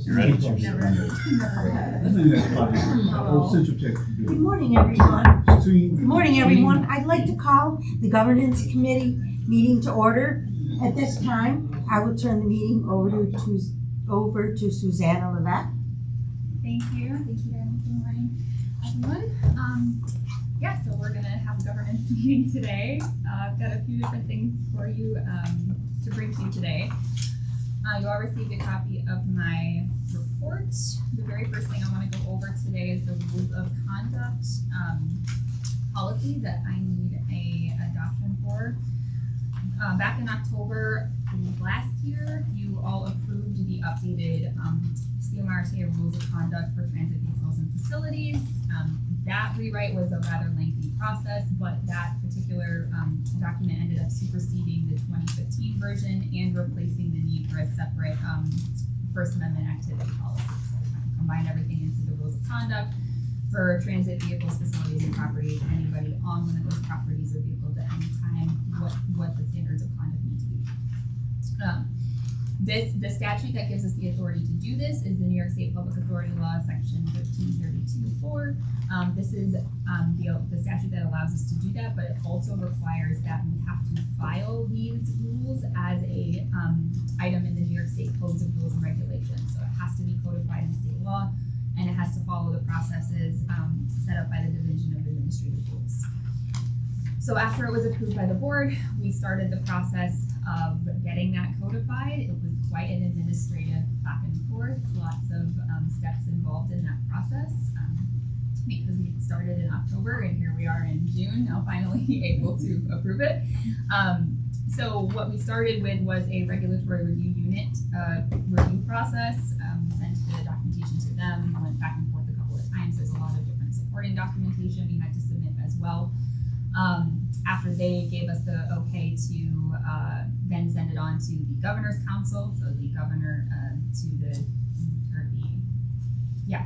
You ready? Good morning, everyone. Good morning, everyone. I'd like to call the governance committee meeting to order. At this time, I will turn the meeting over to Susanna Levesque. Thank you, Erin. Good morning, everyone. So we're gonna have a governance meeting today. I've got a few different things for you to bring to you today. You all received a copy of my report. The very first thing I want to go over today is the rules of conduct policy that I need a adoption for. Back in October last year, you all approved the updated CMRTA rules of conduct for transit vehicles and facilities. That rewrite was a rather lengthy process, but that particular document ended up superseding the 2015 version and replacing the need for a separate First Amendment activity policy. So combine everything into the rules of conduct for transit vehicles, facilities, and properties. Anybody on one of those properties or vehicles at any time, what the standards of conduct need to be. The statute that gives us the authority to do this is the New York State Public Authority Law, section 1332-4. This is the statute that allows us to do that, but it also requires that we have to file these rules as a item in the New York State Codes of Rules and Regulations. So it has to be codified in state law, and it has to follow the processes set up by the Division of Administrative Rules. So after it was approved by the board, we started the process of getting that codified. It was quite an administrative back and forth, lots of steps involved in that process because we started in October and here we are in June, now finally able to approve it. So what we started with was a regulatory review unit review process. Sent the documentation to them, went back and forth a couple of times. There's a lot of different supporting documentation we had to submit as well. After they gave us the okay to then send it on to the Governor's Council, so the governor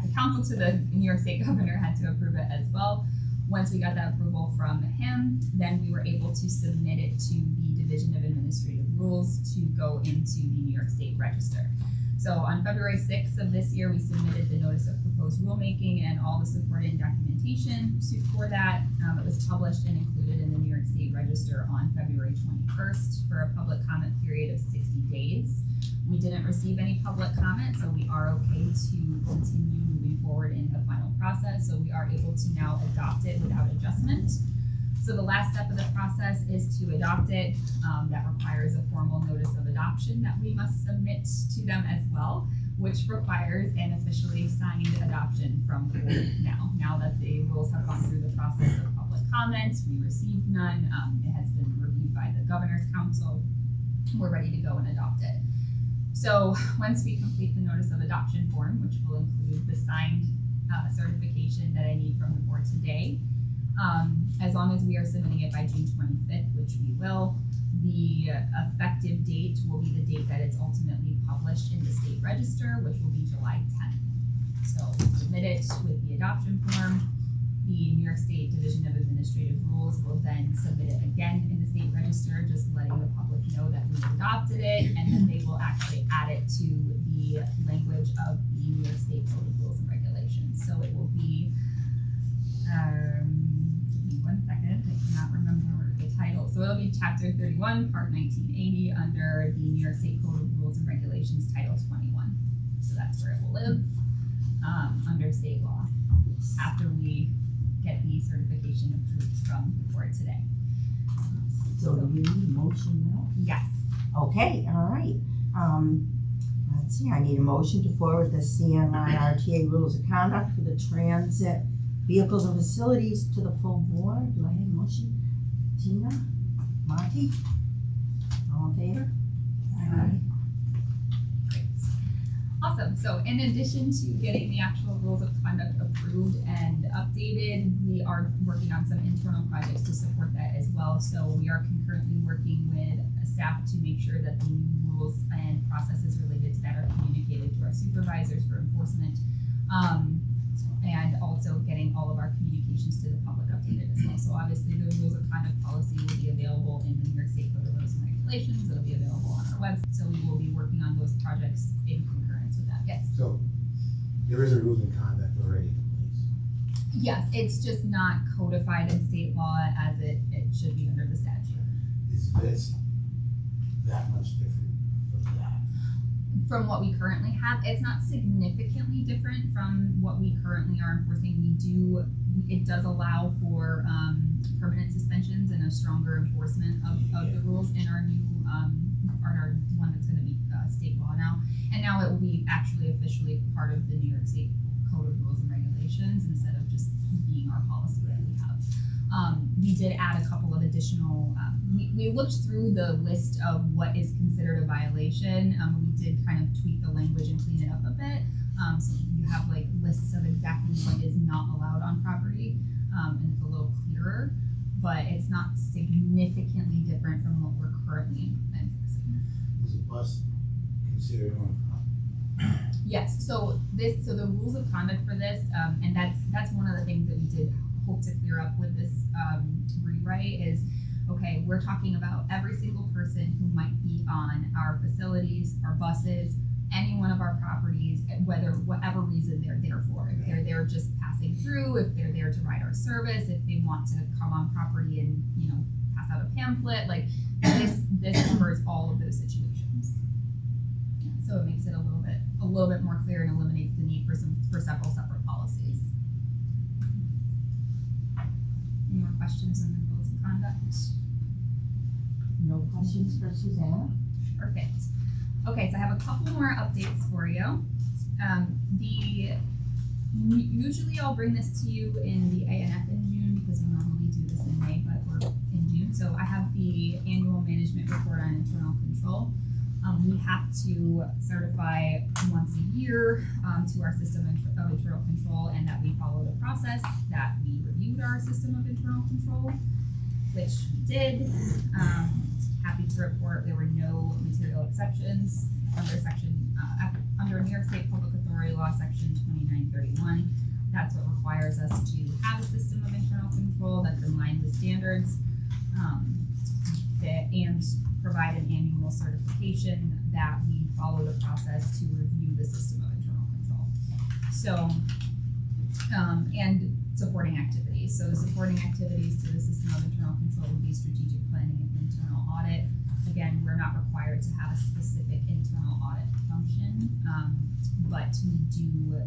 the council to the New York State governor had to approve it as well. Once we got that approval from him, then we were able to submit it to the Division of Administrative Rules to go into the New York State Register. So on February 6th of this year, we submitted the notice of proposed rulemaking and all the supporting documentation for that. It was published and included in the New York State Register on February 21st for a public comment period of 60 days. We didn't receive any public comment, so we are okay to continue moving forward in the final process. So we are able to now adopt it without adjustment. So the last step of the process is to adopt it. That requires a formal notice of adoption that we must submit to them as well, which requires an officially signed adoption from the board now. Now that the rules have gone through the process of public comments, we received none. It has been reviewed by the Governor's Council. We're ready to go and adopt it. So once we complete the notice of adoption form, which will include the signed certification that I need from the board today, as long as we are submitting it by June 25th, which we will, the effective date will be the date that it's ultimately published in the state register, which will be July 10th. So submit it with the adoption form. The New York State Division of Administrative Rules will then submit it again in the state register, just letting the public know that we adopted it, and then they will actually add it to the language of the New York State Code of Rules and Regulations. So it will be, give me 1 second, I cannot remember the title. So it'll be Chapter 31, Part 1980, under the New York State Code of Rules and Regulations, Title 21. So that's where it will live under state law after we get the certification approved from the board today. So do you need a motion now? Yes. Okay, all right. Let's see, I need a motion to forward the CMRTA rules of conduct for the transit vehicles and facilities to the full board. Do I have a motion? Tina? Monty? All in favor? Aye. Great. Awesome. So in addition to getting the actual rules of conduct approved and updated, we are working on some internal projects to support that as well. So we are concurrently working with staff to make sure that the new rules and processes related to that are communicated to our supervisors for enforcement. And also getting all of our communications to the public updated as well. So obviously the rules of conduct policy will be available in the New York State Code of Rules and Regulations. It'll be available on our website. So we will be working on those projects in concurrence with that. Yes. So There is a rules and conduct already in place. Yes, it's just not codified in state law as it should be under the statute. Is this that much different from that? From what we currently have, it's not significantly different from what we currently are enforcing. It does allow for permanent suspensions and a stronger enforcement of the rules in our new our one that's going to be state law now. And now it will be actually officially part of the New York State Code of Rules and Regulations instead of just being our policy that we have. We did add a couple of additional, we looked through the list of what is considered a violation. We did kind of tweak the language and clean it up a bit. So you have like lists of exactly what is not allowed on property, and it's a little clearer, but it's not significantly different from what we're currently enforcing. Is a bus considered on property? Yes, so the rules of conduct for this, and that's one of the things that we did hope to clear up with this rewrite is, okay, we're talking about every single person who might be on our facilities, our buses, any one of our properties, whatever reason they're there for. If they're there just passing through, if they're there to ride our service, if they want to come on property and, pass out a pamphlet, like this covers all of those situations. So it makes it a little bit more clear and eliminates the need for several separate policies. Any more questions on the rules of conduct? No questions for Susanna? Perfect. Okay, so I have a couple more updates for you. Usually I'll bring this to you in the ANF in June because we normally do this in May, but we're in June. So I have the annual management report on internal control. We have to certify once a year to our system of internal control, and that we followed a process, that we reviewed our system of internal control, which we did. Happy to report there were no material exceptions under New York State Public Authority Law Section 2931. That's what requires us to have a system of internal control that's in line with standards, and provide an annual certification that we follow the process to review the system of internal control. So, and supporting activities. So the supporting activities to the system of internal control would be strategic planning and internal audit. Again, we're not required to have a specific internal audit function, but we do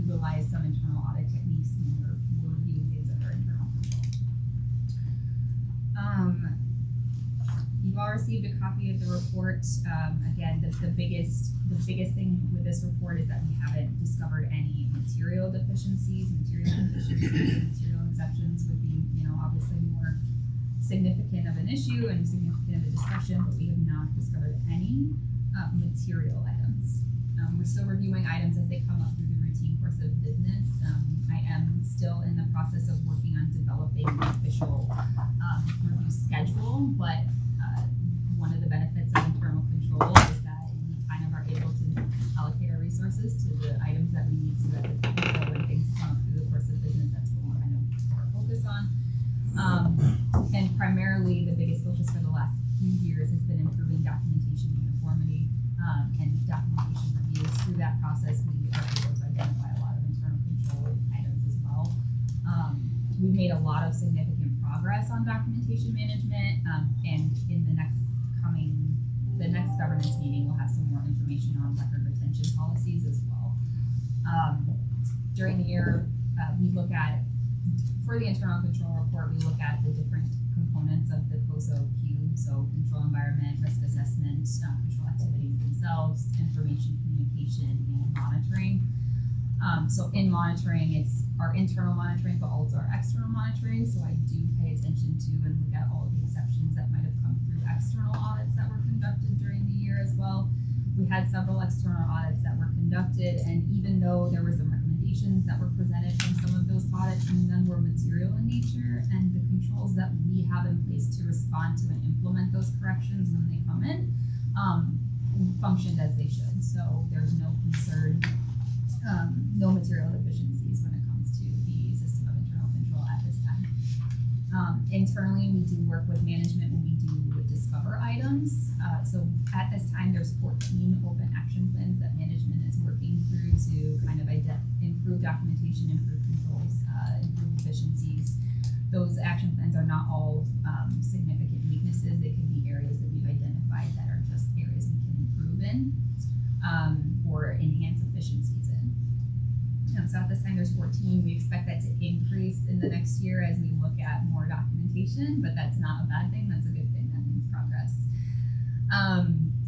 utilize some internal audit techniques when we're reviewing things under internal control. You all received a copy of the report. Again, the biggest thing with this report is that we haven't discovered any material deficiencies. Material exceptions would be, obviously more significant of an issue and significant of a discussion, but we have not discovered any material items. We're still reviewing items as they come up through the routine course of business. I am still in the process of working on developing an official review schedule, but one of the benefits of internal control is that we kind of are able to allocate our resources to the items that we need to at the time. So when things come up through the course of business, that's what we're kind of more focused on. And primarily the biggest focus for the last few years has been improving documentation uniformity and documentation reviews. Through that process, we are able to identify a lot of internal control items as well. We've made a lot of significant progress on documentation management, and in the next governance meeting, we'll have some more information on record retention policies as well. During the year, we look at, for the internal control report, we look at the different components of the COSO cube, so control environment, risk assessment, control activities themselves, information communication, and monitoring. So in monitoring, it's our internal monitoring, but also our external monitoring. So I do pay attention to and look at all of the exceptions that might have come through external audits that were conducted during the year as well. We had several external audits that were conducted, and even though there were some recommendations that were presented from some of those audits, and none were material in nature, and the controls that we have in place to respond to and implement those corrections when they come in functioned as they should. So there's no concern, no material deficiencies when it comes to the system of internal control at this time. Internally, we do work with management when we do discover items. So at this time, there's 14 open action plans that management is working through to kind of identify improve documentation, improve controls, improve efficiencies. Those action plans are not all significant weaknesses. They could be areas that we've identified that are just areas we can improve in or enhance efficiencies in. So at this time there's 14. We expect that to increase in the next year as we look at more documentation, but that's not a bad thing. That's a good thing. That means progress.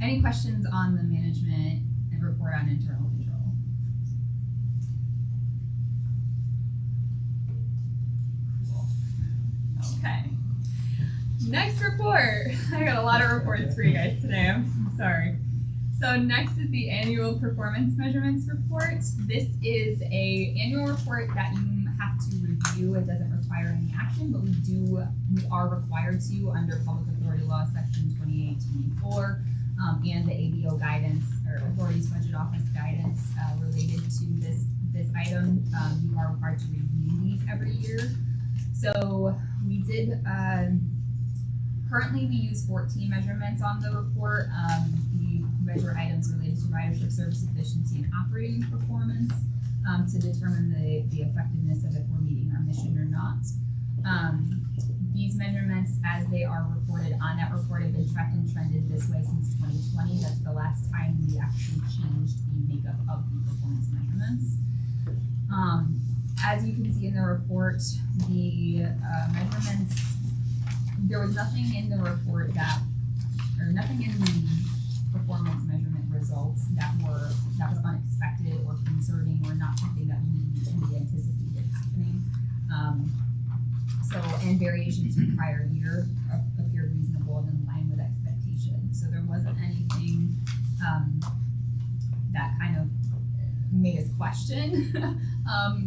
Any questions on the management and report on internal control? Okay. Next report. I got a lot of reports for you guys today. I'm sorry. So next is the annual performance measurements report. This is a annual report that you have to review. It doesn't require any action, but we are required to under Public Authority Law Section 2824 and the ABO guidance or Authorities Budget Office guidance related to this item. You are required to review these every year. So we did. Currently, we use 14 measurements on the report. We measure items related to ridership, service efficiency, and operating performance to determine the effectiveness of if we're meeting our mission or not. These measurements, as they are reported on that report, have been tracked and trended this way since 2020. That's the last time we actually changed the makeup of the performance measurements. As you can see in the report, the measurements, there was nothing in the report nothing in the performance measurement results that was unexpected or concerning or not something that we anticipated happening. And variations from prior year appeared reasonable and in line with expectations. So there wasn't anything that kind of made us question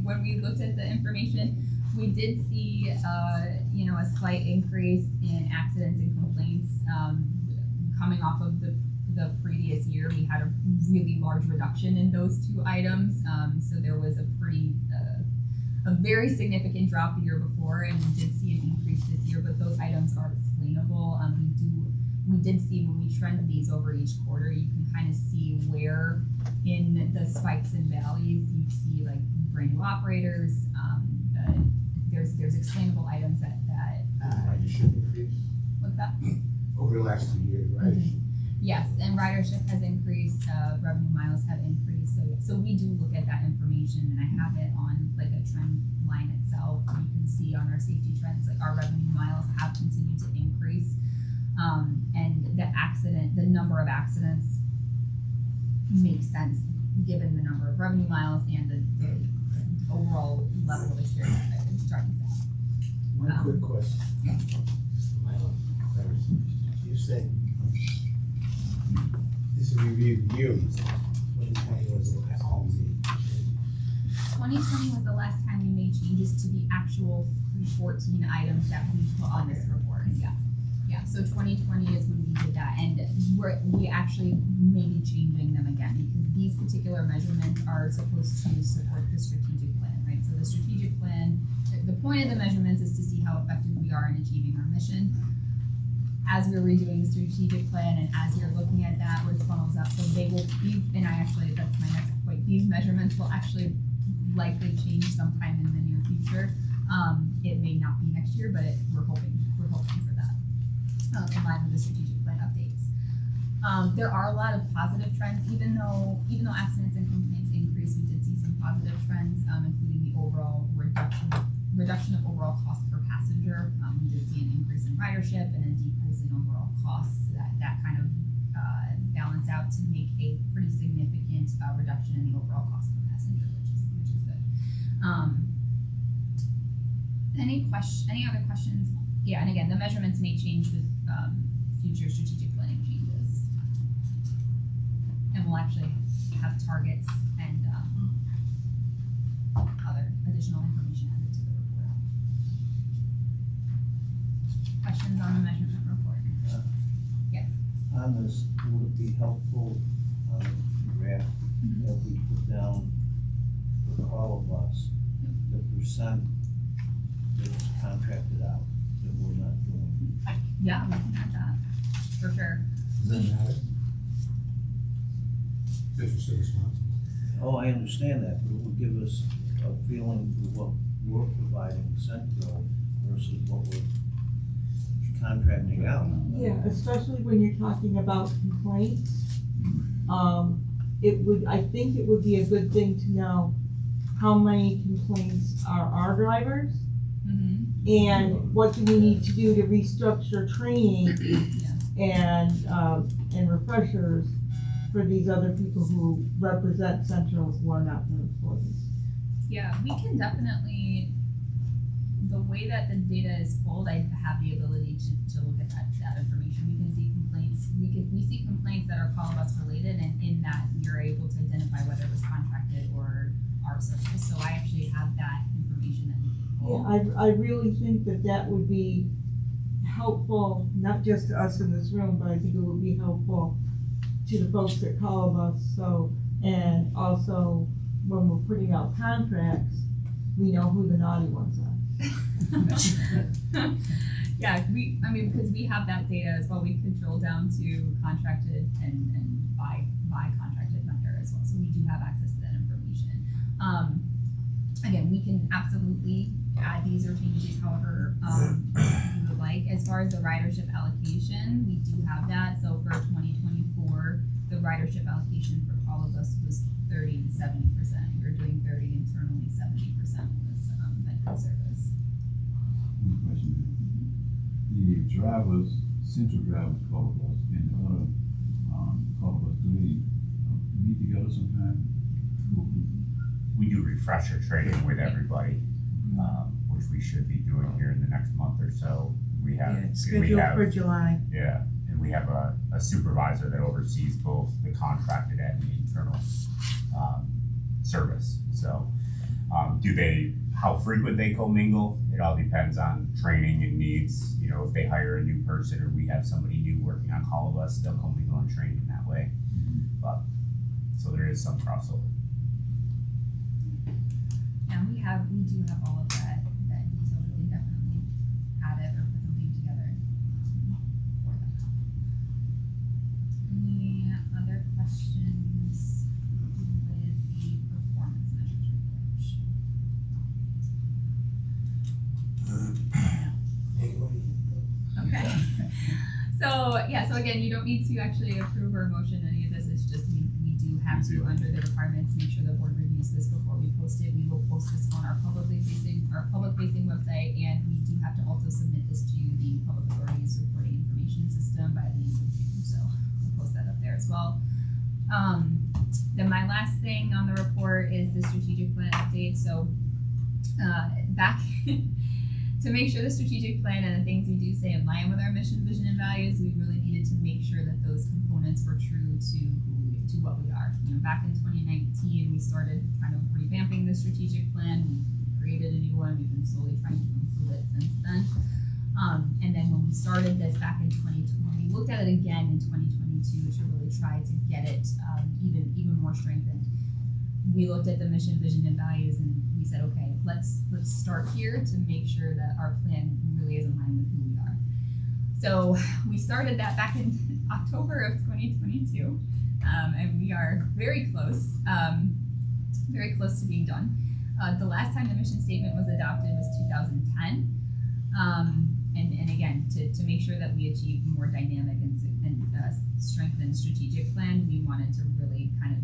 when we looked at the information. We did see, a slight increase in accidents and complaints coming off of the previous year. We had a really large reduction in those two items. So there was a very significant drop the year before, and we did see an increase this year, but those items are explainable. We did see when we trend these over each quarter, you can kind of see where in the spikes and valleys you see like brand new operators. There's explainable items that Ridership increase what's that? over the last 2 years, right? Yes, and ridership has increased, revenue miles have increased, so we do look at that information, and I have it on like a trend line itself. You can see on our safety trends, like our revenue miles have continued to increase, and the number of accidents makes sense given the number of revenue miles and the overall level of experience that I've been starting to have. One quick question. Yes. You said this is reviewed yearly. 2020 was the last time we did. 2020 was the last time we made changes to the actual 14 items that we put on this report. Yeah. So 2020 is when we did that, and we actually may be changing them again because these particular measurements are supposed to support the strategic plan, right? So the strategic plan, the point of the measurements is to see how effective we are in achieving our mission. As we're redoing the strategic plan and as you're looking at that, where it funnels up, so that's my next point. These measurements will actually likely change sometime in the near future. It may not be next year, but we're hoping for that. In line with the strategic plan updates. There are a lot of positive trends, even though accidents and complaints increased, we did see some positive trends, including the overall reduction of overall cost per passenger. We did see an increase in ridership and a decrease in overall costs. So that kind of balanced out to make a pretty significant reduction in the overall cost per passenger, which is good. Any other questions? Yeah, and again, the measurements may change with future strategic planning changes. And we'll actually have targets and other additional information added to the report. Questions on the measurement report? Yes. On this, would it be helpful on the graph that we put down for all of us, the percent that's contracted out that we're not doing? Yeah, we can add that, for sure. Does that matter? Just for responsible. Oh, I understand that, but it will give us a feeling for what we're providing Central versus what we're contracting out. Yeah, especially when you're talking about complaints. I think it would be a good thing to know how many complaints are our drivers Mm-hmm. and what do we need to do to restructure training and refreshers for these other people who represent Central who are not their employees. Yeah, we can definitely, the way that the data is pulled, I have the ability to look at that information. We can see complaints, we see complaints that are call bus related, and in that we are able to identify whether it was contracted or our service. So I actually have that information that we can pull. Yeah, I really think that would be helpful, not just to us in this room, but I think it would be helpful to the folks that call us. So, and also when we're putting out contracts, we know who the naughty ones are. Yeah, because we have that data as well. We could drill down to contracted and by contracted vendor as well. So we do have access to that information. Again, we can absolutely add these or change these however you would like. As far as the ridership allocation, we do have that. So for 2024, the ridership allocation for all of us was 30 and 70%. We were doing 30 internally, 70% was vendor service. One question. The drivers, central drivers call us, and the other call us, do they meet together sometime? We do refresher training with everybody, which we should be doing here in the next month or so. We have, Scheduled for July. yeah, and we have a supervisor that oversees both the contracted and the internal service. So, how frequent they commingle? It all depends on training and needs. You know, if they hire a new person or we have somebody new working on call of us, they'll commingle and train in that way. But so there is some crossover. And we do have all of that detail. We can definitely add it or put something together for that. Any other questions with the performance measures report? Okay. So again, you don't need to actually approve or motion any of this. It's just we do have to, under the requirements, make sure the board reviews this before we post it. We will post this on our public facing website, and we do have to also submit this to the Public Authorities Reporting Information System by the end of June. So we'll post that up there as well. Then my last thing on the report is the strategic plan update. So back to make sure the strategic plan and the things we do say in line with our mission, vision, and values, we really needed to make sure that those components were true to what we are. You know, back in 2019, we started kind of revamping the strategic plan. We created a new one. We've been slowly trying to improve it since then. And then when we started this back in 2020, we looked at it again in 2022 to really try to get it even more strengthened. We looked at the mission, vision, and values, and we said, okay, let's start here to make sure that our plan really is in line with who we are. So we started that back in October of 2022, and we are very close to being done. The last time the mission statement was adopted was 2010, and again, to make sure that we achieve more dynamic and strengthened strategic plan, we wanted to really kind of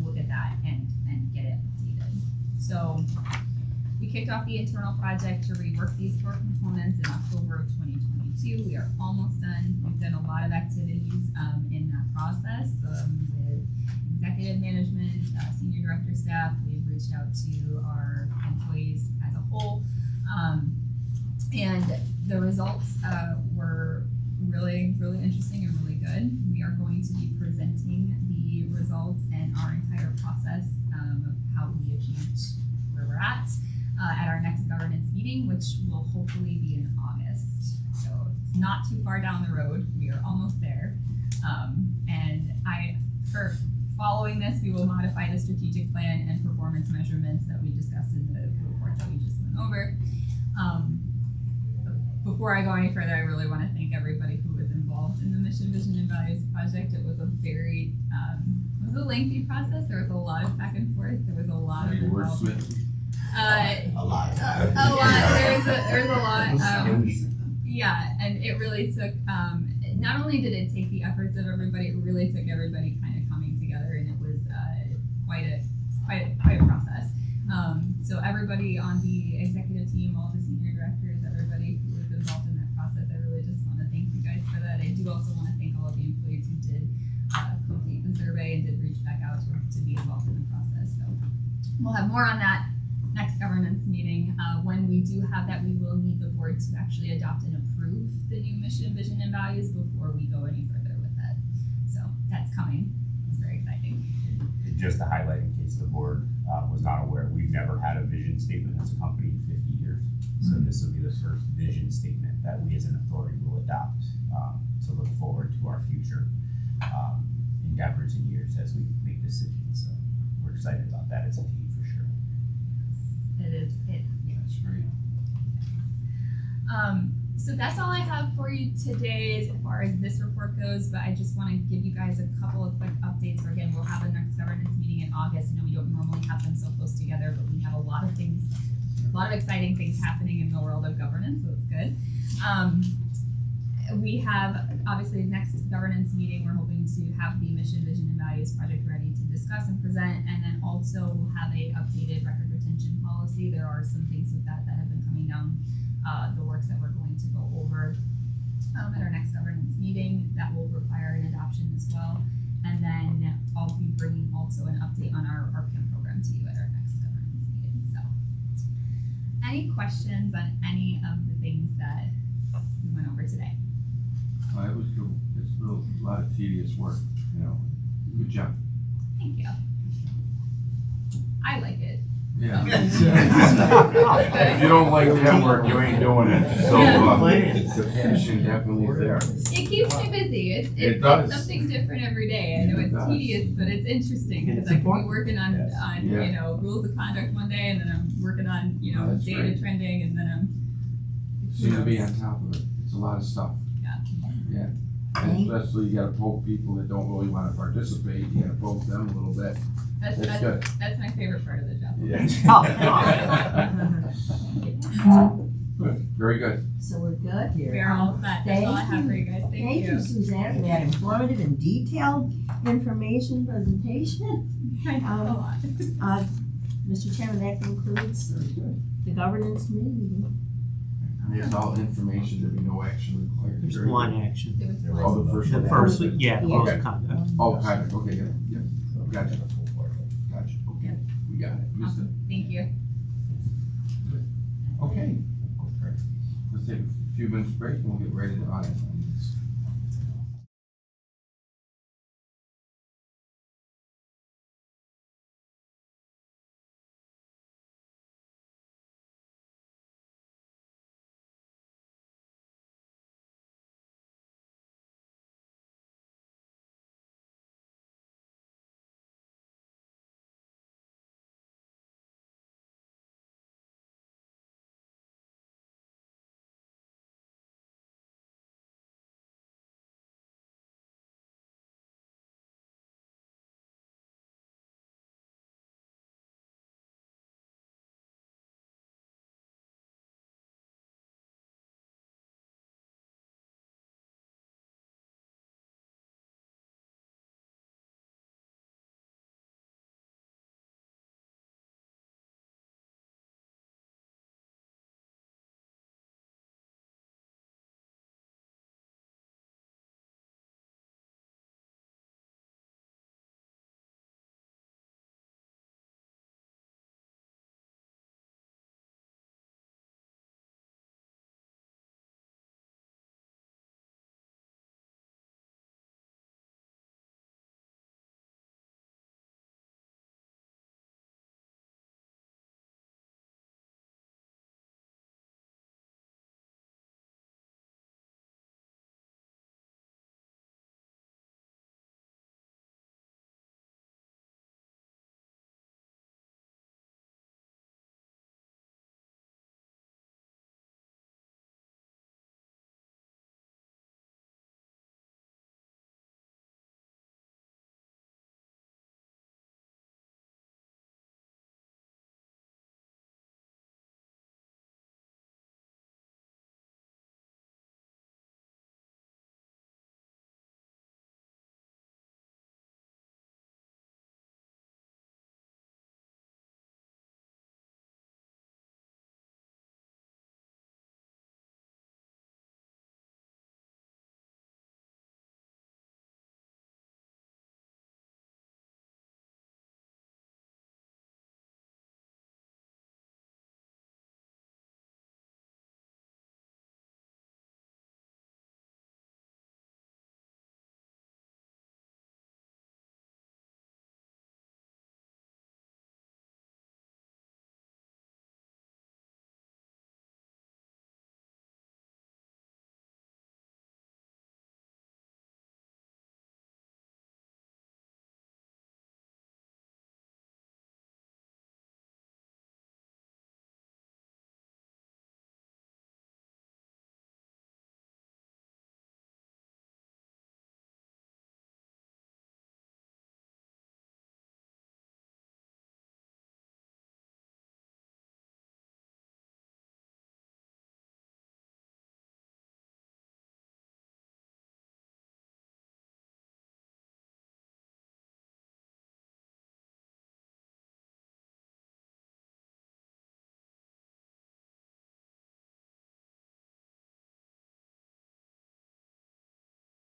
look at that and get it updated. So we kicked off the internal project to rework these core components in October of 2022. We are almost done. We've done a lot of activities in that process with executive management, senior director staff. We've reached out to our employees as a whole, and the results were really, really interesting and really good. We are going to be presenting the results and our entire process of how we achieved where we're at our next governance meeting, which will hopefully be in August. So it's not too far down the road. We are almost there. And for following this, we will modify the strategic plan and performance measurements that we discussed in the report that we just went over. Before I go any further, I really want to thank everybody who was involved in the mission, vision, and values project. It was a was a lengthy process. There was a lot of back and forth. There was a lot of Any involvement. wordsmith? A lot of time. A lot. There was a lot. Yeah, and it really took. Not only did it take the efforts of everybody, it really took everybody kind of coming together, and it was quite a process. So everybody on the executive team, all the senior directors, everybody who was involved in that process, I really just want to thank you guys for that. I do also want to thank all of the employees who did complete the survey and did reach back out to be involved in the process. So we'll have more on that next governance meeting. When we do have that, we will need the board to actually adopt and approve the new mission, vision, and values before we go any further with that. So that's coming. It's very exciting. And just to highlight in case the board was not aware, we've never had a vision statement as a company in 50 years. So this will be the first vision statement that we as an authority will adopt to look forward to our future endeavors and years as we make decisions. So we're excited about that as a team for sure. It is. That's great. So that's all I have for you today as far as this report goes, but I just want to give you guys a couple of quick updates. So again, we'll have a next governance meeting in August. I know we don't normally have them so close together, but we have a lot of exciting things happening in the world of governance, so it's good. We have, obviously, next governance meeting, we're hoping to have the mission, vision, and values project ready to discuss and present, and then also we'll have a updated record retention policy. There are some things with that have been coming down the works that we're going to go over at our next governance meeting. That will require an adoption as well. And then I'll be bringing also an update on our RPM program to you at our next governance meeting. So any questions on any of the things that we went over today? It was cool. It's a lot of tedious work, you know. Good job. Thank you. I like it. Yeah. If you don't like that work, you ain't doing it. So, the passion definitely is there. It keeps me busy. It It's does. something different every day. I know It it's does. tedious, but it's interesting because It's I can be important. working on Yeah. you know, rules of conduct one day, and then I'm working on Oh, that's data great. trending, and then I'm Seem to be on top of it. It's a lot of stuff. Yeah. Yeah. And especially you gotta poke people that don't really wanna participate. You gotta poke them a little bit. That's That's good. that's my favorite part of the job. Yeah. Good. Very good. So we're good here. We're all set. That's all I Thank have you. for you guys. Thank you, Suzanne, for that informative and detailed information presentation. I know a lot. Mr. Chairman, that concludes Very good. the governance meeting. And it's all information, there'll be no action required. There's Very one good. action. There was There one. Oh, the first The one. first, yeah, Yeah. rules of conduct. Oh, kind of, okay, yeah. Gotcha. Gotcha, okay, we got it. Missed it. Awesome. Thank you. Okay. Let's take a few minutes break and we'll get ready to audit.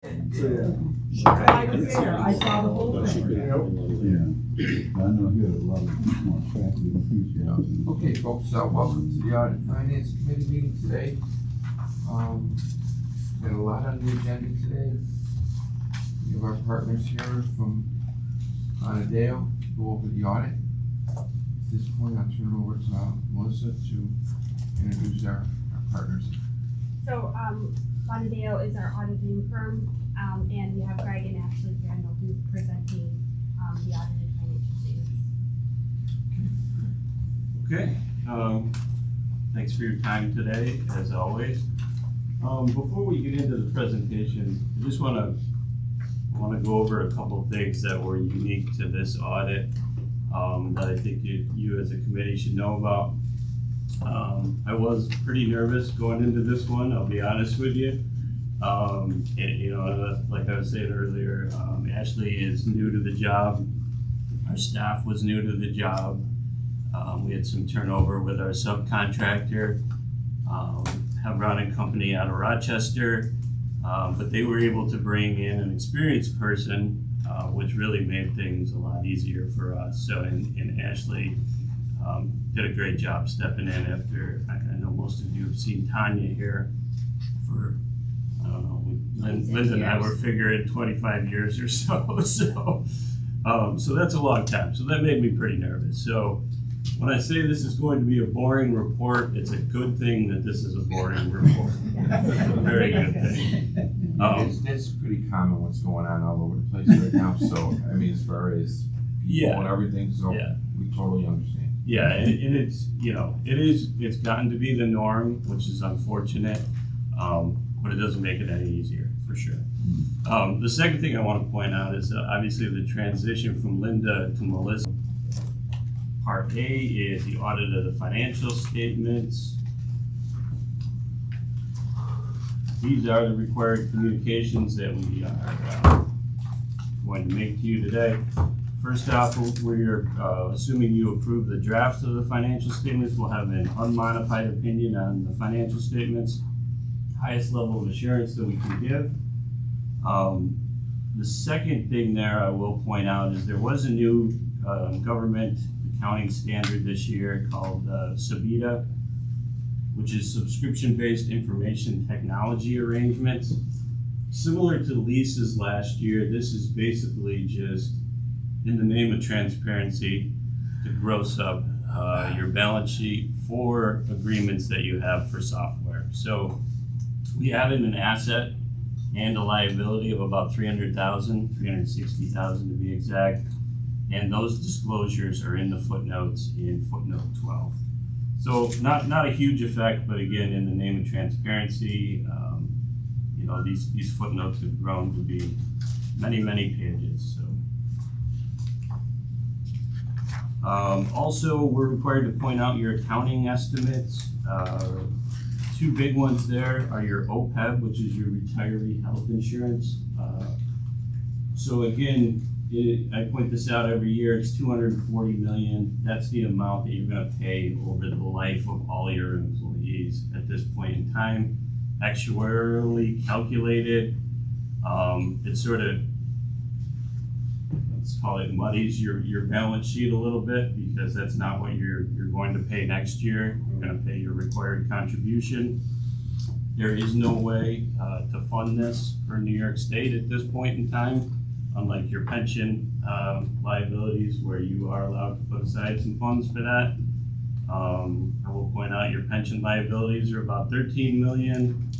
I was there, I saw the whole thing. Yeah. I know here a lot of smart faculty and teachers. Okay, folks, welcome to the Audit and Finance Committee meeting today. Got a lot on the agenda today. We have our partners here from Onadale to go over the audit. At this point, I'll turn it over to Melissa to introduce our partners. So, Bonadeo is our auditing firm, and we have Greg and Ashley here, and they'll be presenting, the audited financial statements. Okay, thanks for your time today, as always. Before we get into the presentation, I just wanna go over a couple of things that were unique to this audit, that I think you as a committee should know about. I was pretty nervous going into this one, I'll be honest with you. You know, like I was saying earlier, Ashley is new to the job. Our staff was new to the job. We had some turnover with our subcontractor, Hebron and Company out of Rochester, but they were able to bring in an experienced person, which really made things a lot easier for us. So, and Ashley did a great job stepping in after, I know most of you have seen Tanya here for, I don't know, Linda and I were figuring 25 years or so, so that's a long time. So that made me pretty nervous. So when I say this is going to be a boring report, it's a good thing that this is a boring report. It's a very good thing. It's pretty common what's going on all over the place right now, so, I mean, as far as people and everything, so Yeah. we totally understand. Yeah, and it's, you know, it's gotten to be the norm, which is unfortunate, but it doesn't make it any easier, for sure. The second thing I want to point out is obviously the transition from Linda to Melissa. Part A is the audit of the financial statements. These are the required communications that we are going to make to you today. First off, we're assuming you approve the drafts of the financial statements. We'll have an unmodified opinion on the financial statements, highest level of assurance that we can give. The second thing there I will point out is there was a new government accounting standard this year called SABITA, which is subscription-based information technology arrangements. Similar to leases last year, this is basically just in the name of transparency to gross up your balance sheet for agreements that you have for software. So we added an asset and a liability of about 300,000, 360,000 to be exact. And those disclosures are in the footnotes in footnote 12. So not a huge effect, but again, in the name of transparency, you know, these footnotes have grown to be many, many pages. So. Also, we're required to point out your accounting estimates. Two big ones there are your OPEB, which is your retiree health insurance. So again, I point this out every year, it's $240 million. That's the amount that you're gonna pay over the life of all your employees at this point in time. Actuarially calculated, it sort of, let's call it muddies your balance sheet a little bit, because that's not what you're going to pay next year. You're gonna pay your required contribution. There is no way to fund this for New York State at this point in time, unlike your pension liabilities where you are allowed to put aside some funds for that. I will point out your pension liabilities are about 13 million.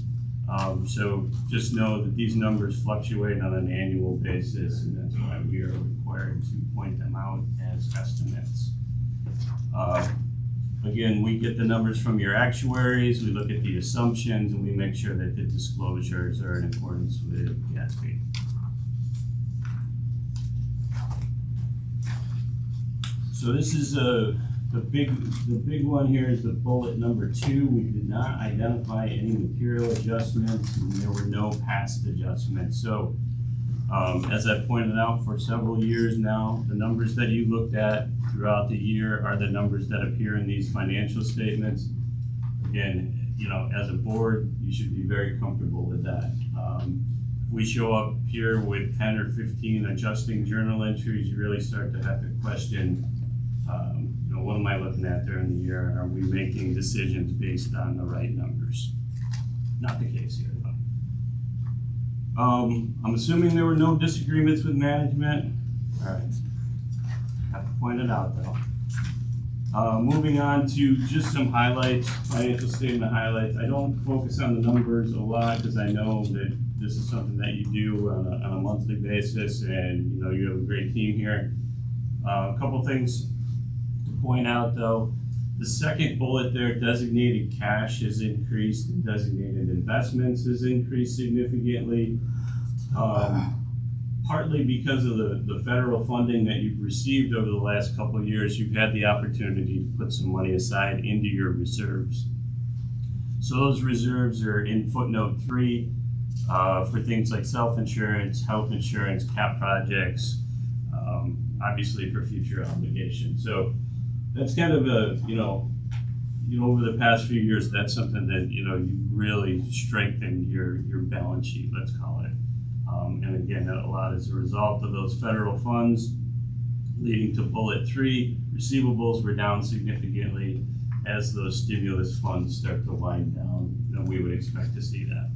So just know that these numbers fluctuate on an annual basis, and that's why we are required to point them out as estimates. Again, we get the numbers from your actuaries, we look at the assumptions, and we make sure that the disclosures are in accordance with GASB. So this is the big one here is the bullet number 2. We did not identify any material adjustments, and there were no past adjustments. So as I've pointed out for several years now, the numbers that you looked at throughout the year are the numbers that appear in these financial statements. Again, you know, as a board, you should be very comfortable with that. if we show up here with 10 or 15 adjusting journal entries, you really start to have to question, what am I looking at during the year? And are we making decisions based on the right numbers? Not the case here, though. I'm assuming there were no disagreements with management. All right. Have to point it out, though. Moving on to just some highlights, financial statement highlights. I don't focus on the numbers a lot because I know that this is something that you do on a monthly basis, and you have a great team here. A couple things to point out, though. The second bullet there, designated cash has increased, and designated investments has increased significantly. Partly because of the federal funding that you've received over the last couple of years, you've had the opportunity to put some money aside into your reserves. So those reserves are in footnote 3 for things like self-insurance, health insurance, cap projects, obviously for future obligations. So that's kind of over the past few years, that's something that, you really strengthened your balance sheet, let's call it. And again, a lot as a result of those federal funds, leading to bullet 3, receivables were down significantly as those stimulus funds start to wind down. We would expect to see that.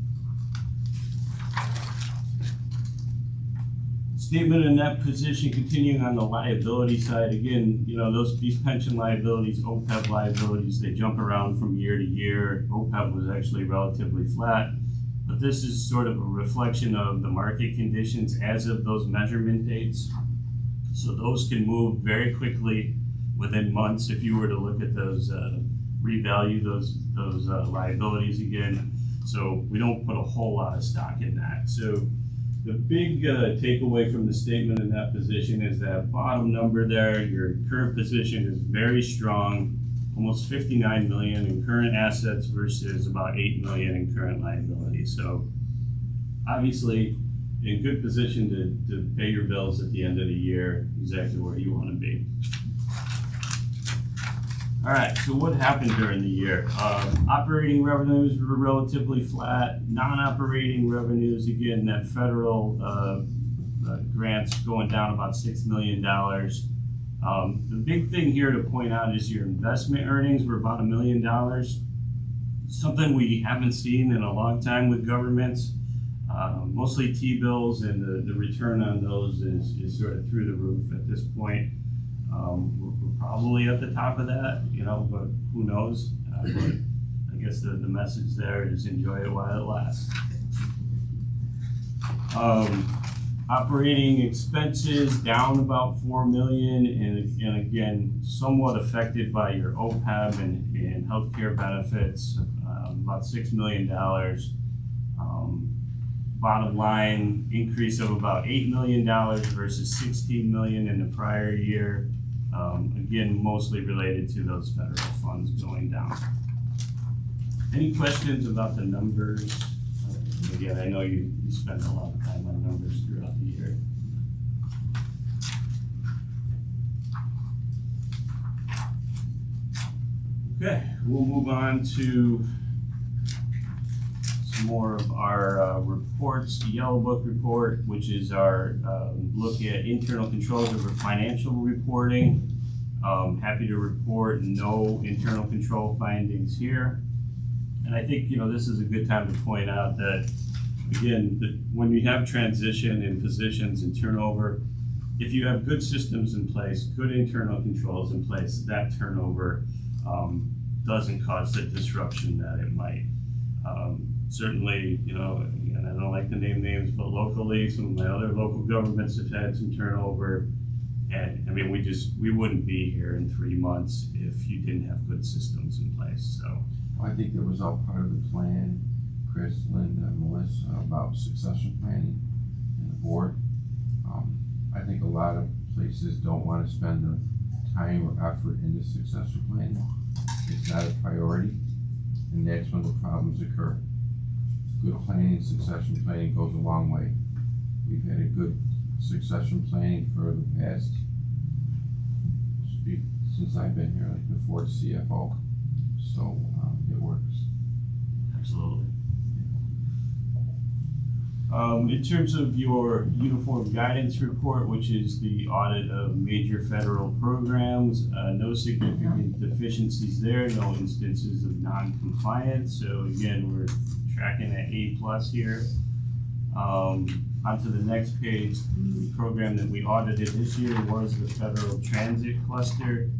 Statement of net position, continuing on the liability side, again, these pension liabilities, OPEB liabilities, they jump around from year to year. OPEB was actually relatively flat, but this is sort of a reflection of the market conditions as of those measurement dates. So those can move very quickly within months if you were to look at those, revalue those liabilities again. So we don't put a whole lot of stock in that. So the big takeaway from the statement in that position is that bottom number there, your current position is very strong, almost 59 million in current assets versus about 8 million in current liabilities. So obviously in good position to pay your bills at the end of the year, exactly where you want to be. All right, so what happened during the year? Operating revenues were relatively flat. Non-operating revenues, again, that federal grants going down about $6 million. The big thing here to point out is your investment earnings were about $1 million. Something we haven't seen in a long time with governments. Mostly T-bills, and the return on those is sort of through the roof at this point. We're probably at the top of that, but who knows? But I guess the message there is enjoy it while it lasts. Operating expenses down about 4 million, and again, somewhat affected by your OPEB and healthcare benefits, about $6 million. Bottom line increase of about $8 million versus 16 million in the prior year. Again, mostly related to those federal funds going down. Any questions about the numbers? Again, I know you spend a lot of time on numbers throughout the year. Okay, we'll move on to some more of our reports. The Yellow Book report, which is our look at internal controls over financial reporting. Happy to report no internal control findings here. And I think, this is a good time to point out that, again, when you have transition in positions and turnover, if you have good systems in place, good internal controls in place, that turnover doesn't cause the disruption that it might. Certainly, and I don't like to name names, but locally, some of my other local governments have had some turnover. And I mean, we wouldn't be here in 3 months if you didn't have good systems in place, so. I think that was all part of the plan, Chris, Linda, Melissa, about succession planning and the board. I think a lot of places don't want to spend the time or effort into succession planning. It's not a priority, and that's when the problems occur. Good planning, succession planning goes a long way. We've had a good succession planning for the past, since I've been here, like the fourth CFO. So it works. Absolutely. In terms of your uniform guidance report, which is the audit of major federal programs, no significant deficiencies there, no instances of non-compliance. So again, we're tracking at A+ here. Onto the next page, the program that we audited this year was the Federal Transit Cluster.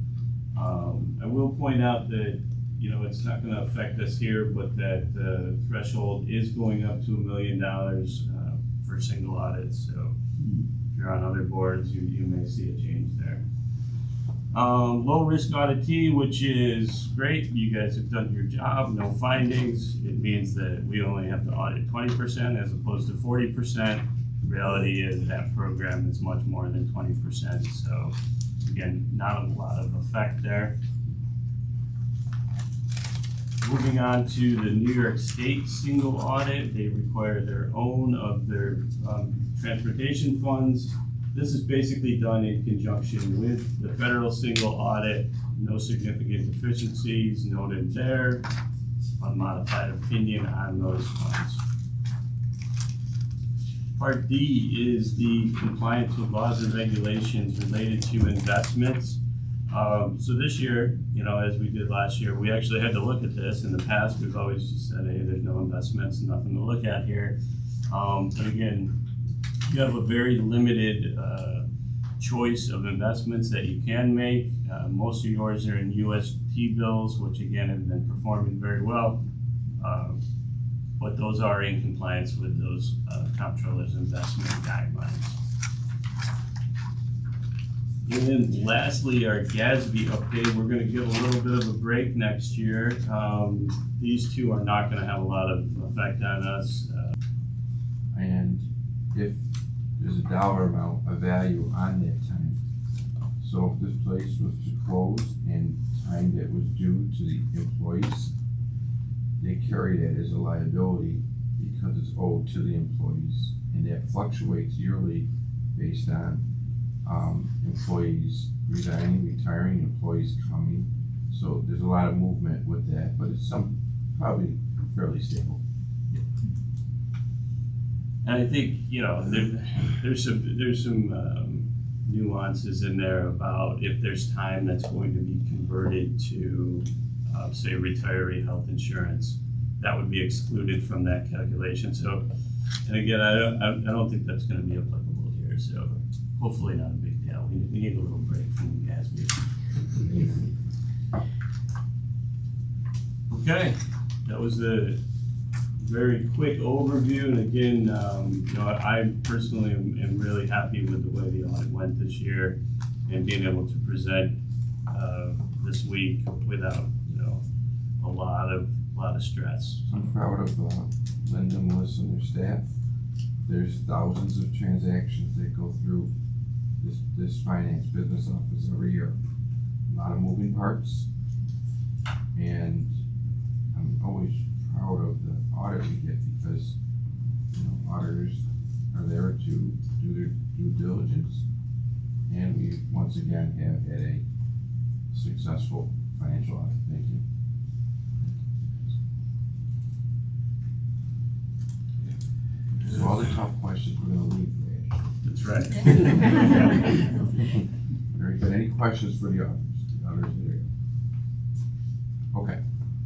I will point out that, you know, it's not gonna affect us here, but that the threshold is going up to $1 million for single audits. So if you're on other boards, you may see a change there. Low risk auditee, which is great. You guys have done your job, no findings. It means that we only have to audit 20% as opposed to 40%. The reality is that program is much more than 20%. So again, not a lot of effect there. Moving on to the New York State single audit, they require their own of their transportation funds. This is basically done in conjunction with the federal single audit. No significant deficiencies noted there. Unmodified opinion on those funds. Part D is the compliance with laws and regulations related to investments. So this year, you know, as we did last year, we actually had to look at this. In the past, we've always just said, hey, there's no investments, nothing to look at here. But again, you have a very limited choice of investments that you can make. Most of yours are in US T-bills, which again have been performing very well. But those are in compliance with those comptroller's investment guidelines. And then lastly, our GASB update, we're gonna give a little bit of a break next year. These two are not gonna have a lot of effect on us. And if there's a dollar amount, a value on that time. So if this place was to close and time that was due to the employees, they carry that as a liability because it's owed to the employees. And that fluctuates yearly based on employees resigning, retiring, employees coming. So there's a lot of movement with that, but it's probably fairly stable. And I think, you know, there's some nuances in there about if there's time that's going to be converted to, say, retiree health insurance, that would be excluded from that calculation. So, and again, I don't think that's going to be applicable here. So, hopefully, not a big deal. We need a little break from the GASB. Okay, that was the very quick overview, and again, you know, I personally am really happy with the way the audit went this year and being able to present this week without, you know, a lot of stress. I'm proud of Linda, Melissa, and their staff. There's thousands of transactions that go through this finance business office every year. A lot of moving parts, and I'm always proud of the audit we get because, you know, auditors are there to do their due diligence, and we once again have had a successful financial audit. Thank you. So all the tough questions we're gonna leave for Ash. That's right. Very good. Any questions for the others? The others, there you go. Okay.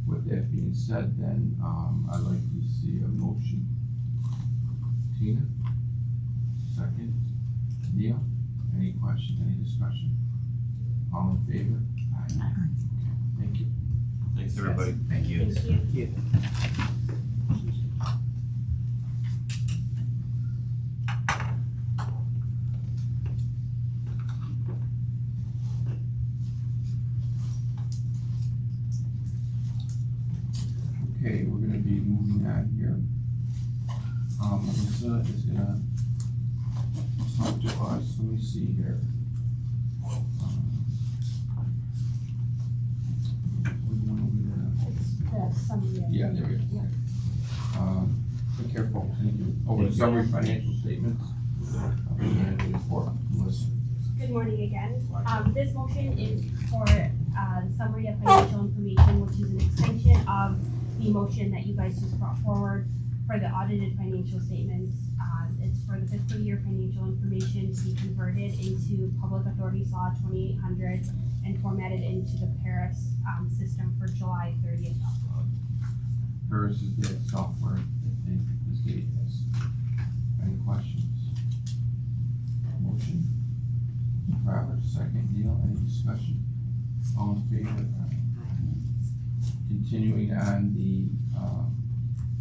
With that being said, then, I'd like to see a motion. Tina? Second? Neil? Any questions, any discussion? All in favor? Aye. Okay, thank you. Thanks, everybody. Thank you. Thank you. Okay, we're gonna be moving on here. Melissa is gonna talk to us, let me see here. The summary of. Yeah, there we go. Be careful, thank you. Over the summary financial statements. Report, Melissa. Good morning again. This motion is for the summary of financial information, which is an extension of the motion that you guys just brought forward. for the audited financial statements. It's for the fiscal year financial information to be converted into Public Authorities Law 2800 and formatted into the Paris system for July 30th upload. Hers is that software that the state has. Any questions? Motion? Robert, second. Neil, any discussion? All in favor? Continuing on the,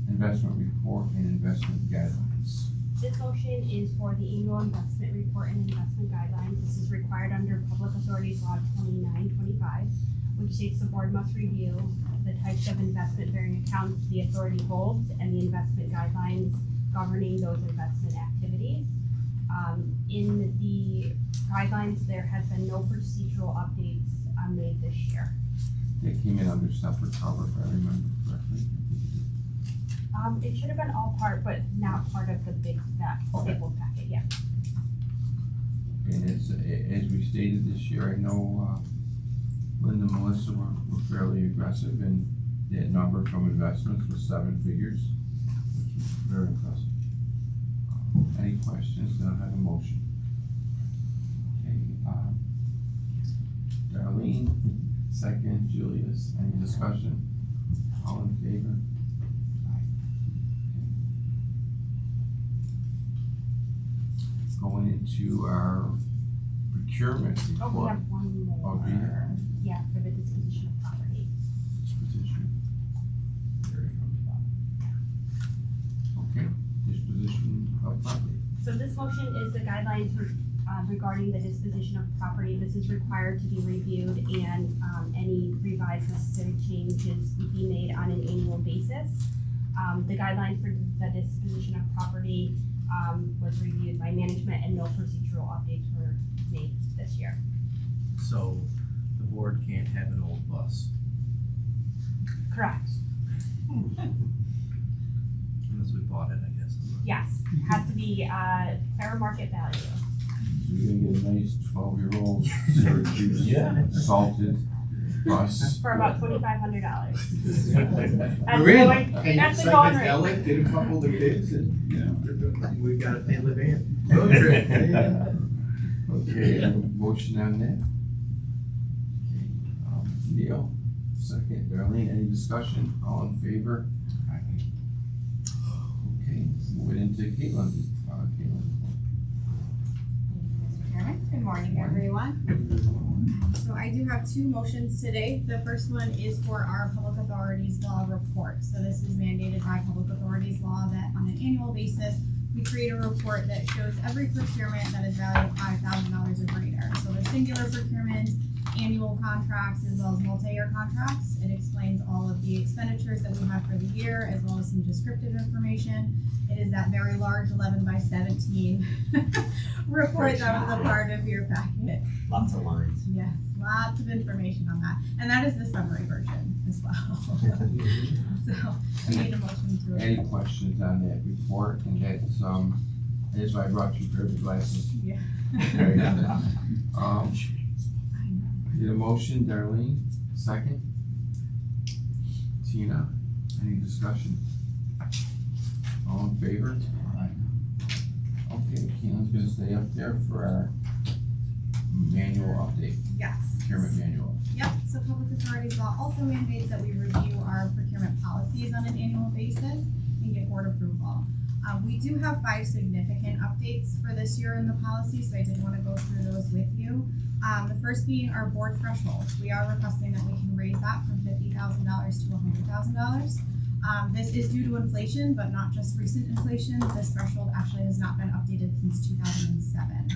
investment report and investment guidelines. This motion is for the annual investment report and investment guidelines. This is required under Public Authorities Law 2925, which states the board must review the types of investment bearing accounts the authority holds and the investment guidelines governing those investment activities. In the guidelines, there has been no procedural updates made this year. They came in under separate cover, if I remember correctly. It should have been all part, but not part of the big stapled packet, yeah. And as we stated this year, I know, Linda and Melissa were fairly aggressive, and that number from investments was 7 figures, which was very impressive. Any questions? Then I have a motion. Okay, Darlene, second, Julius, any discussion? All in favor? Going into our procurement Oh, we report. have one more. Oh, do you? Yeah, for the disposition of property. Disposition. Okay, disposition of property. So this motion is the guidelines regarding the disposition of property. This is required to be reviewed and any revised necessary changes be made on an annual basis. The guideline for the disposition of property was reviewed by management and no procedural updates were made this year. So the board can't have an old bus Correct. unless we bought it, I guess. Yes, has to be fair market value. So you're gonna get a nice 12-year-old Syracuse salted bus. For about $2,500. That's We're in. going, Can you that's the going rate. psychedelic, get a couple of the kids and, we got a family van. Okay, I have a motion on that. Okay, Neil, second, Darlene, any discussion? All in favor? Okay, moving into Caitlin. Caitlin. Chairman. Good morning, everyone. So I do have 2 motions today. The first one is for our Public Authorities Law report. So this is mandated by Public Authorities Law that on an annual basis, we create a report that shows every procurement that is valued at $5,000 or greater. So the singular procurements, annual contracts, as well as multi-year contracts. It explains all of the expenditures that we have for the year, as well as some descriptive information. It is that very large 11 by 17 report that was a part of your packet. Lots of lines. Yes, lots of information on that. And that is the summary version as well. So we need a motion to Any approve. questions on that report? And that's why I brought you pair of glasses. Yeah. There you go. I know. Need a motion, Darlene, second? Tina, any discussion? All in favor? Aye. Okay, Keelan's gonna stay up there for our manual update, Yes. procurement manual. Yep, so Public Authorities Law also mandates that we review our procurement policies on an annual basis and get board approval. We do have 5 significant updates for this year in the policy, so I did want to go through those with you. The first being our board threshold. We are requesting that we can raise that from $50,000 to $100,000. This is due to inflation, but not just recent inflation. This threshold actually has not been updated since 2007.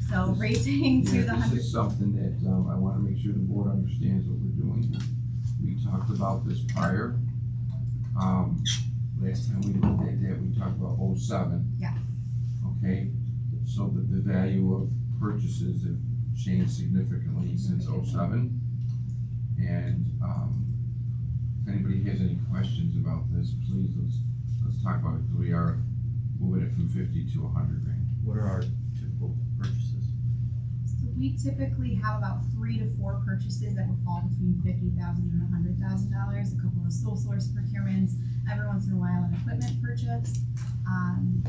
So raising to the This 100. is something that, I wanna make sure the board understands what we're doing. We talked about this prior. Last time we looked at that, we talked about 07. Yes. Okay, so that the value of purchases have changed significantly since 07. And, if anybody has any questions about this, please, let's talk about it, because we are moving it from 50 to 100 grand. What are our typical purchases? So we typically have about 3 to 4 purchases that would fall between $50,000 and $100,000. A couple of sole source procurements, every once in a while an equipment purchase.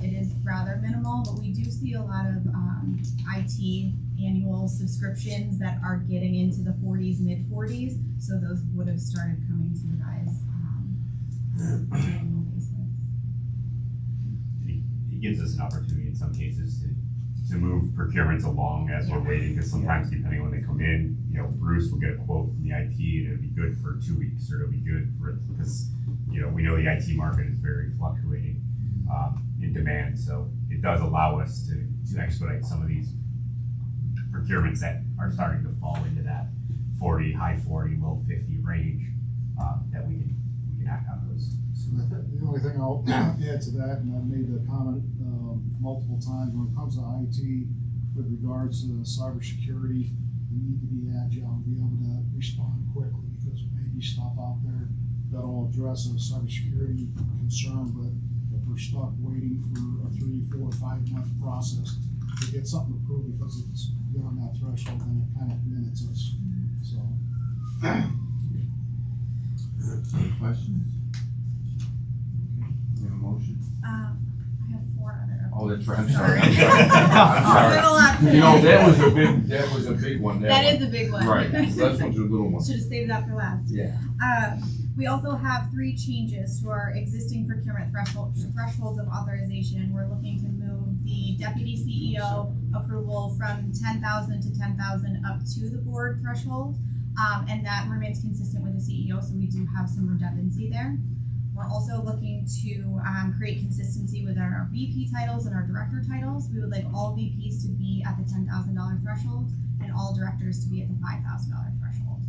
It is rather minimal, but we do see a lot of IT annual subscriptions that are getting into the 40s, mid 40s. So those would have started coming to you guys on an annual basis. It gives us an opportunity in some cases to move procurements along as we're waiting, because sometimes depending on when they come in, you know, Bruce will get a quote from the IT and it'll be good for 2 weeks, or it'll be good for, because, you know, we know the IT market is very fluctuating in demand, so it does allow us to expedite some of these procurements that are starting to fall into that 40, high 40, low 50 range, that we can act on those. I think the only thing I'll add to that, and I've made the comment multiple times, when it comes to IT with regards to cybersecurity, we need to be agile and be able to respond quickly, because there may be stuff out there that'll address a cybersecurity concern, but if we're stuck waiting for a 3, 4, 5 month process to get something approved because it's beyond that threshold, then it kind of limits us. So. Any questions? Okay, we have a motion? I have 4 other. Oh, that's right, I'm Sorry. sorry. I'm Been a lot sorry. You know, that was a big one, That is a big one. Right, this one's a little one. Should have saved that for last. Yeah. We also have 3 changes to our existing procurement thresholds of authorization. We're looking to move the deputy CEO approval from 10,000 to 10,000 up to the board threshold. And that remains consistent with the CEO, so we do have some redundancy there. We're also looking to create consistency with our VP titles and our director titles. We would like all VPs to be at the $10,000 threshold and all directors to be at the $5,000 threshold.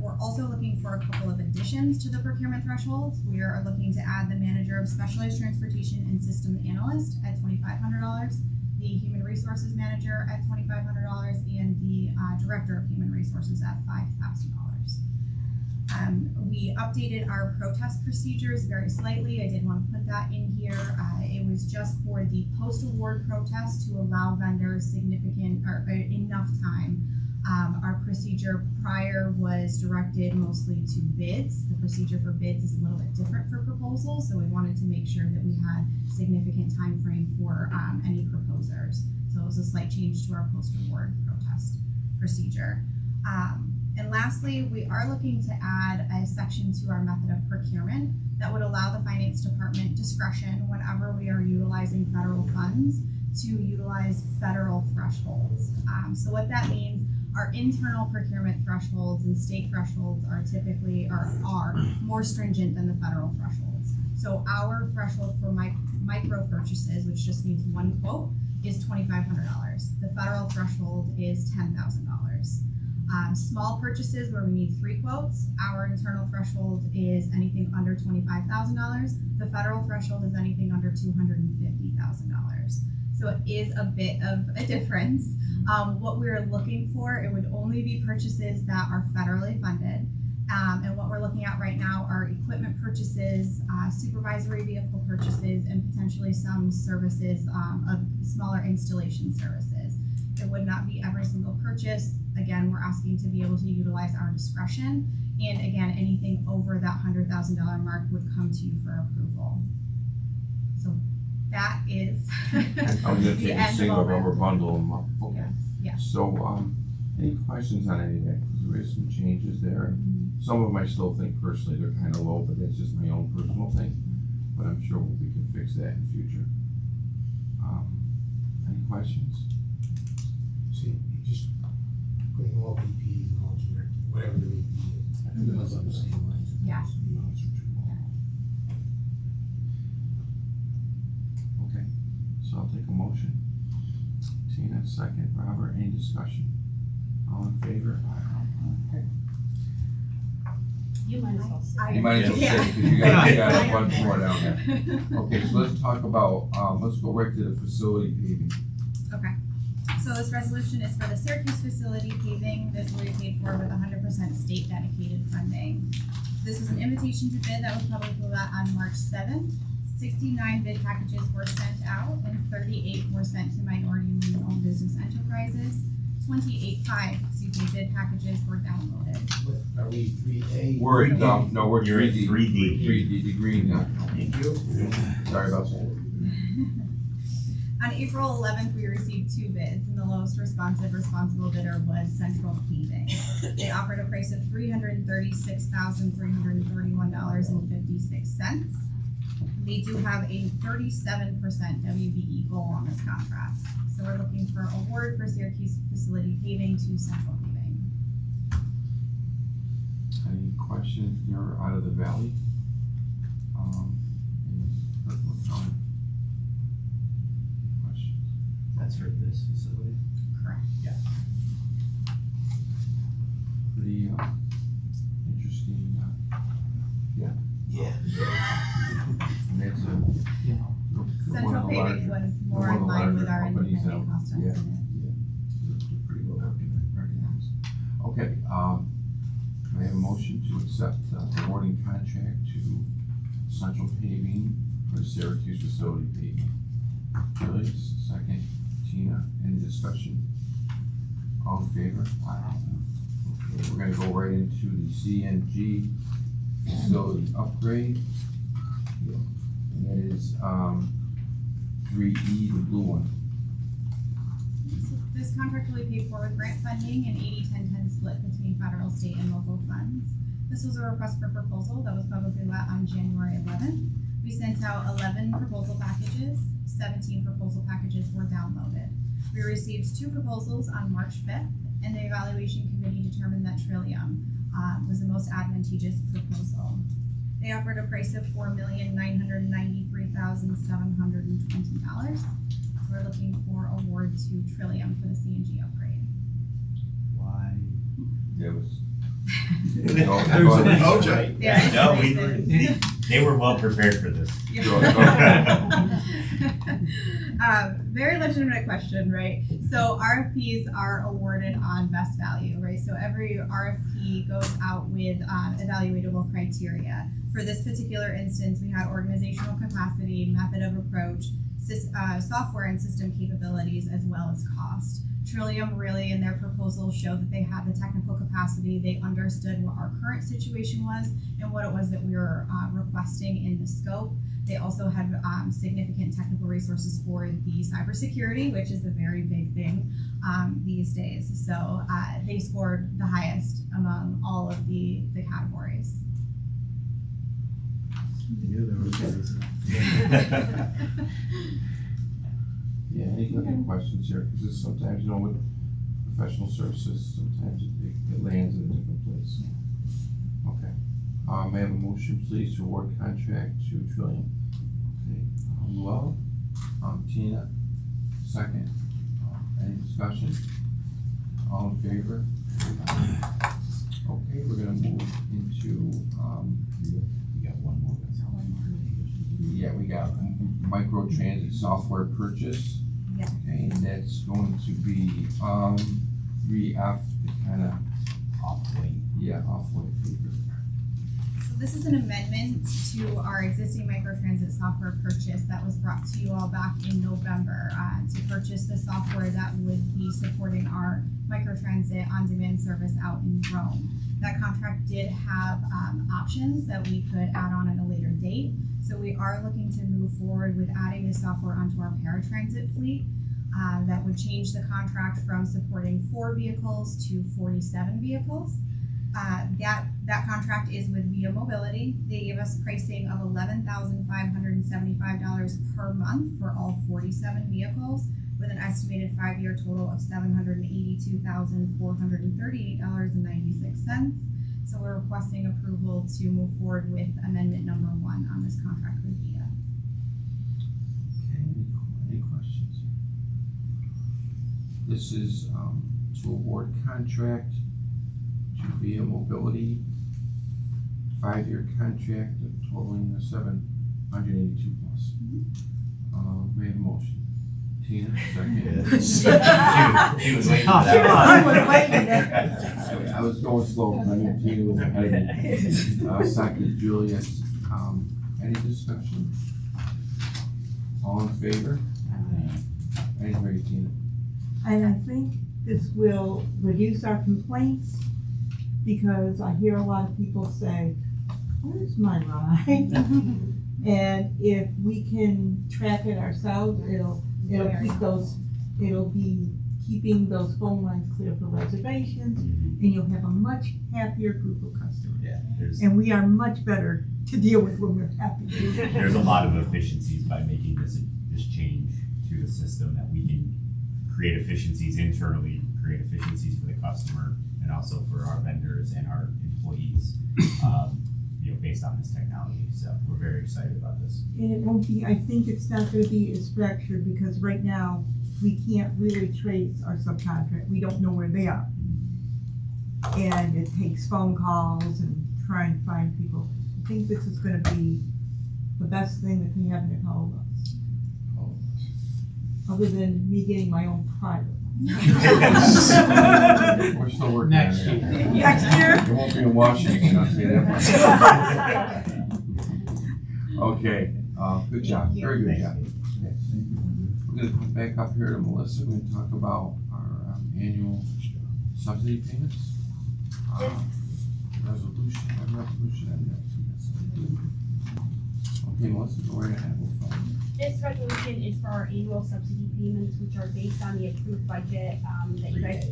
We're also looking for a couple of additions to the procurement thresholds. We are looking to add the manager of specialized transportation and system analyst at $2,500, the human resources manager at $2,500, and the director of human resources at $5,000. We updated our protest procedures very slightly. I did want to put that in here. It was just for the post-award protest to allow vendors significant or enough time. Our procedure prior was directed mostly to bids. The procedure for bids is a little bit different for proposals, so we wanted to make sure that we had significant time frame for any proposers. So it was a slight change to our post-award protest procedure. And lastly, we are looking to add a section to our method of procurement that would allow the finance department discretion whenever we are utilizing federal funds to utilize federal thresholds. So what that means, our internal procurement thresholds and state thresholds are typically are more stringent than the federal thresholds. So our threshold for micro purchases, which just means 1 quote, is $2,500. The federal threshold is $10,000. Small purchases where we need 3 quotes, our internal threshold is anything under $25,000. The federal threshold is anything under $250,000. So it is a bit of a difference. What we're looking for, it would only be purchases that are federally funded. And what we're looking at right now are equipment purchases, supervisory vehicle purchases, and potentially some services of smaller installation services. It would not be every single purchase. Again, we're asking to be able to utilize our discretion. And again, anything over that $100,000 mark would come to you for approval. So that is I'm gonna the take a end of single all my- rubber bundle and, okay. Yes, yes. So, any questions on any of that? Because there is some changes there. Some of them I still think personally they're kind of low, but that's just my own personal thing. But I'm sure we can fix that in the future. Any questions? See, you just putting all VPs and all directors, whatever the VP is. I think that's on the same lines. Yes. Okay, so I'll take a motion. Tina, second. Robert, any discussion? All in favor? You might as well say. You might as well say, Yeah. because you got a bunch more down there. Okay, so let's talk about, let's go right to the facility paving. Okay. So this resolution is for the Syracuse facility paving. This will be paid for with 100% state dedicated funding. This was an invitation to bid that was published on March 7th. 69 bid packages were sent out and 38 were sent to minority and women-owned business enterprises. bid packages were downloaded. Are we 3A? We're, no, we're You're at 3D. 3D. 3D, the green now. Thank you. Sorry about that. On April 11th, we received 2 bids, and the lowest responsible bidder was Central Paving. They offered a price of $336,331.56. They do have a 37% WBE goal on this contract. So we're looking for award for Syracuse Facility Paving to Central Paving. Any questions? You're out of the valley. In Kirkland County. Questions? That's for this facility? Correct. Pretty, interesting, Yeah. and that's a, you know, one Central of the Paving larger- was more one of in the line with larger our companies independent out- cost yeah. estimate. they're pretty well recognized. Okay, may I have a motion to accept the awarding contract to Central Paving for the Syracuse facility paving? Julie, second. Tina, any discussion? All in favor? Aye. Okay, we're gonna go right into the CNG facility upgrade. And that is, 3E, the blue one. So this contract will be paid for with grant funding and 80-10-10 split between federal, state, and local funds. This was a request for proposal that was publicly let on January 11th. We sent out 11 proposal packages, 17 proposal packages were downloaded. We received 2 proposals on March 5th, and the evaluation committee determined that Trillium was the most advantageous proposal. They offered a price of $4,993,720. We're looking for award to Trillium for the CNG upgrade. Why? There was. There's Go a ahead. vote. Yeah, No, we reason. they were well prepared for this. Go ahead. Very legitimate question, right? So RFPs are awarded on best value, right? So every RFP goes out with evaluatable criteria. For this particular instance, we had organizational capacity, method of approach, software and system capabilities, as well as cost. Trillium really in their proposal showed that they had the technical capacity, they understood what our current situation was and what it was that we were requesting in the scope. They also had significant technical resources for the cybersecurity, which is a very big thing these days. So they scored the highest among all of the categories. Yeah, any other questions here, because it's sometimes, you know, with professional services, sometimes it lands in a different place. Okay, may I have a motion, please, to award contract to Trillium? Okay, Luella, Tina, second, any discussion? All in favor? Okay, we're gonna move into, We got one more. yeah, we got micro transit software purchase. Yes. Okay, and that's going to be, 3F, the kinda, Off-white. yeah, off-white paper. So this is an amendment to our existing microtransit software purchase that was brought to you all back in November to purchase the software that would be supporting our microtransit on-demand service out in Rome. That contract did have options that we could add on at a later date. So we are looking to move forward with adding the software onto our paratransit fleet. That would change the contract from supporting 4 vehicles to 47 vehicles. That contract is with Via Mobility. They gave us pricing of $11,575 per month for all 47 vehicles, with an estimated 5-year total of $782,438.96. So we're requesting approval to move forward with amendment number 1 on this contract with Via. Okay, any questions? This is, to award contract to Via Mobility, 5-year contract of totaling $782 plus. May I have a motion? Tina, second. She was waiting for that. I was going slow, but I knew Tina was ahead of me. Second, Julia, any discussion? All in favor? Any, Tina? And I think this will reduce our complaints, because I hear a lot of people say, where's my ride? And if we can track it ourselves, it'll be keeping those phone lines clear for reservations, and you'll have a much happier group of customers. Yeah, And we are much better to deal with when we're happy. there's a lot of efficiencies by making this change to the system, that we can create efficiencies internally, create efficiencies for the customer, and also for our vendors and our employees, based on this technology. So we're very excited about this. And it won't be, I think it's not gonna be as fractured, because right now, we can't really trace our subcontract, we don't know where they are. And it takes phone calls and trying to find people. I think this is gonna be the best thing that can happen to all of us. Other than me getting my own private. We're still working on Next it. year. Next year? It won't be in Washington, I'll say that much. Okay, good job, very good job. We're gonna come back up here to Melissa, we're gonna talk about our annual subsidy payments. Resolution and okay, Melissa, go right ahead, we'll follow. This resolution is for our annual subsidy payments, which are based on the approved budget, that you guys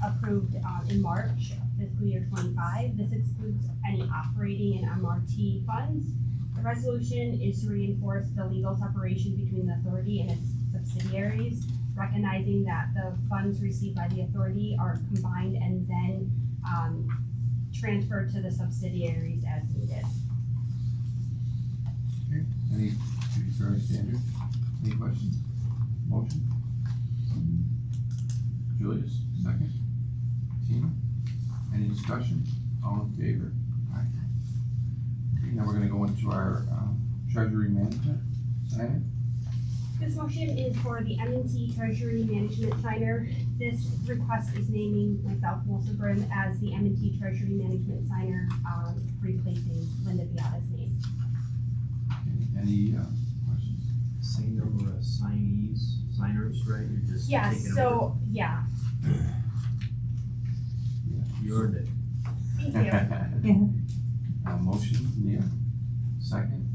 approved, in March, fiscal year 25. This excludes any operating and MRT funds. The resolution is to reinforce the legal separation between the authority and its subsidiaries, recognizing that the funds received by the authority are combined and then, transferred to the subsidiaries as needed. Okay, any, to be fairly standard, any questions? Motion? Julius, second. Tina, any discussion? All in favor? Aye. Okay, now we're gonna go into our, treasury management signing. This motion is for the M&T Treasury Management Signer. This request is naming myself, Melissa Brim, as the M&T Treasury Management Signer, replacing Linda Beata's name. Okay, any, questions? Same number of signers, right? You're just Yeah, taking over. so, yeah, You earned it. thank you. Motion, Leah, second,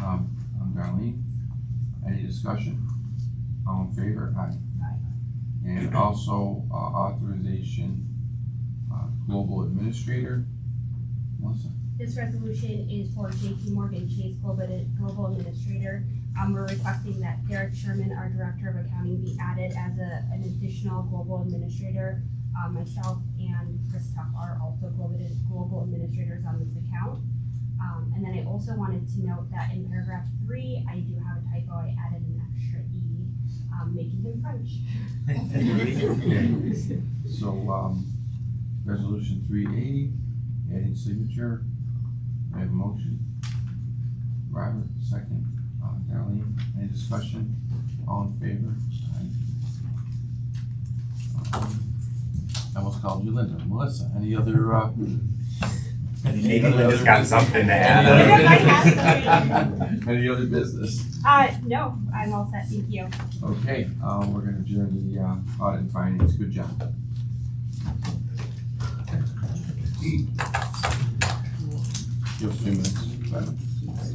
I'm Darlene. Any discussion? All in favor? Aye. Aye. And also, authorization, global administrator, Melissa. This resolution is for JP Morgan Chase Global Administrator. We're requesting that Derek Sherman, our Director of Accounting, be added as an additional global administrator. Myself and Chris Tuck are also global administrators on this account. And then I also wanted to note that in paragraph 3, I do have a typo. I added an extra E, making him French. Okay. So, resolution 380, adding signature. I have a motion. Robert, second. Darlene, any discussion? All in favor? Aye. I almost called you Linda. Melissa, any other, Maybe Linda's got something to Yeah, add. any other business? No, I'm all set. Thank you. Okay, we're gonna adjourn the, audit and finance. Good job. You have 3 minutes.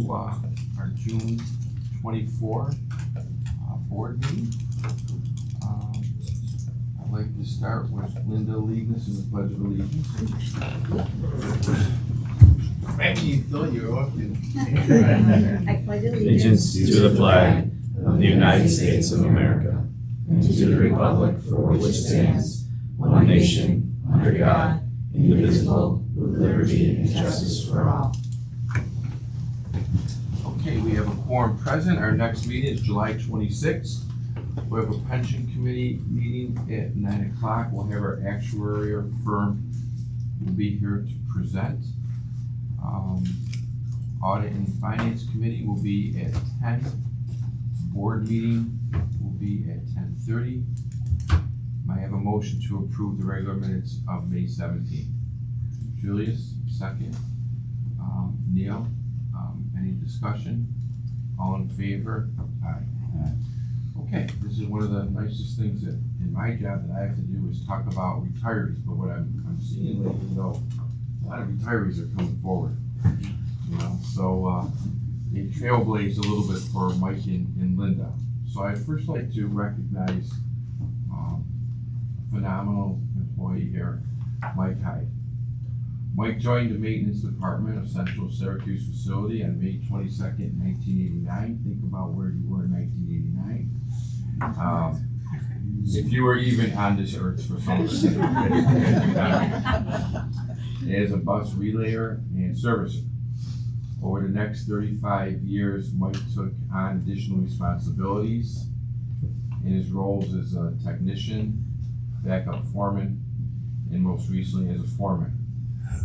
to, our June 24, board meeting. I'd like to start with Linda leading us in the Pledge of Allegiance. Maybe Phil, you're often. I pledge Allegiance to the flag of the United States of America, and to the republic for which it stands, one nation, under God, indivisible, with liberty and justice for all. Okay, we have a quorum present. Our next meeting is July 26th. We have a pension committee meeting at 9 o'clock. We'll have our actuarial firm will be here to present. Audit and Finance Committee will be at 10. Board meeting will be at 10:30. May I have a motion to approve the regular minutes of May 17th? Julius, second. Neil, any discussion? All in favor? Aye. Okay, this is one of the nicest things that in my job that I have to do is talk about retirees, but what I'm seeing lately though, a lot of retirees are coming forward. You know, so they trailblazed a little bit for Mike and Linda. So I'd first like to recognize a phenomenal employee here, Mike Hyde. Mike joined the maintenance department of Central Syracuse facility on May 22nd, 1989. Think about where you were in 1989. If you were even on this earth for some reason. As a bus relayer and servicer. Over the next 35 years, Mike took on additional responsibilities in his roles as a technician, backup foreman, and most recently as a foreman.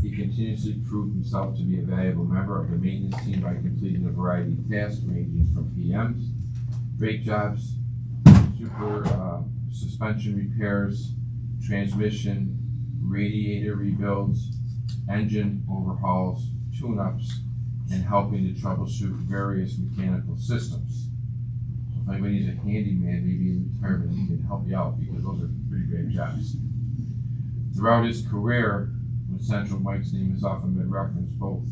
He continuously proved himself to be a valuable member of the maintenance team by completing a variety of tasks ranging from PMs, brake jobs, suspension repairs, transmission, radiator rebuilds, engine overhauls, tune-ups, and helping to troubleshoot various mechanical systems. So if anybody needs a handyman, maybe in retirement, he can help you out because those are pretty great jobs. Throughout his career with Central, Mike's name has often been referenced both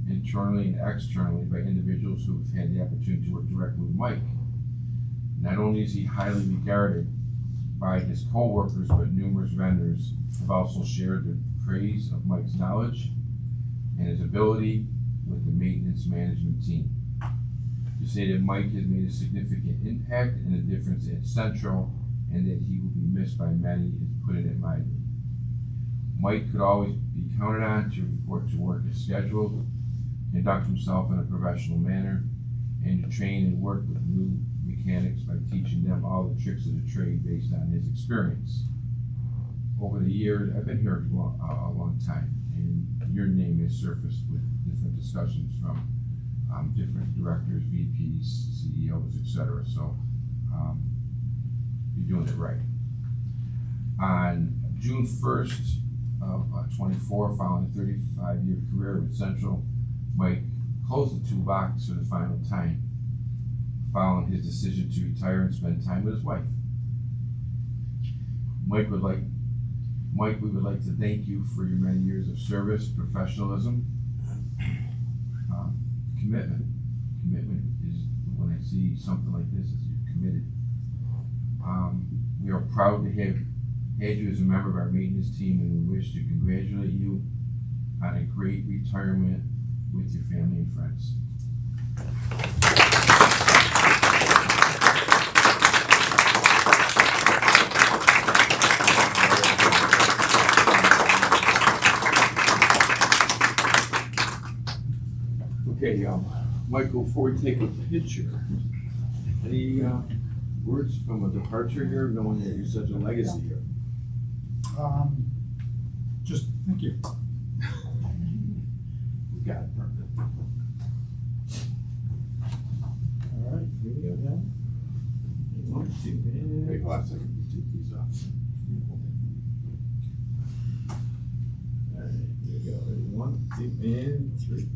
internally and externally by individuals who have had the opportunity to work directly with Mike. Not only is he highly regarded by his co-workers, but numerous vendors have also shared the praise of Mike's knowledge and his ability with the maintenance management team. To say that Mike has made a significant impact and a difference at Central and that he will be missed by many is putting it mildly. Mike could always be counted on to report to work as scheduled, conduct himself in a professional manner, and to train and work with new mechanics by teaching them all the tricks of the trade based on his experience. Over the years, I've been here a long time, and your name has surfaced with different discussions from different directors, VPs, CEOs, etc. So you're doing it right. On June 1st of 24, following a 35-year career with Central, Mike closed the toolbox for the final time, following his decision to retire and spend time with his wife. Mike, we would like to thank you for your many years of service, professionalism, commitment. Commitment is when I see something like this, is you're committed. We are proud to have had you as a member of our maintenance team, and we wish to congratulate you on a great retirement with your family and friends. Okay, Michael, before we take a picture, any words from a departure here, knowing that you're such a legacy here? Just thank you. We got it, perfect. All right, here we go then. 1, 2, and Wait, hold on a second, we take these off. all right, here we go. Ready? 1, 2, and 3.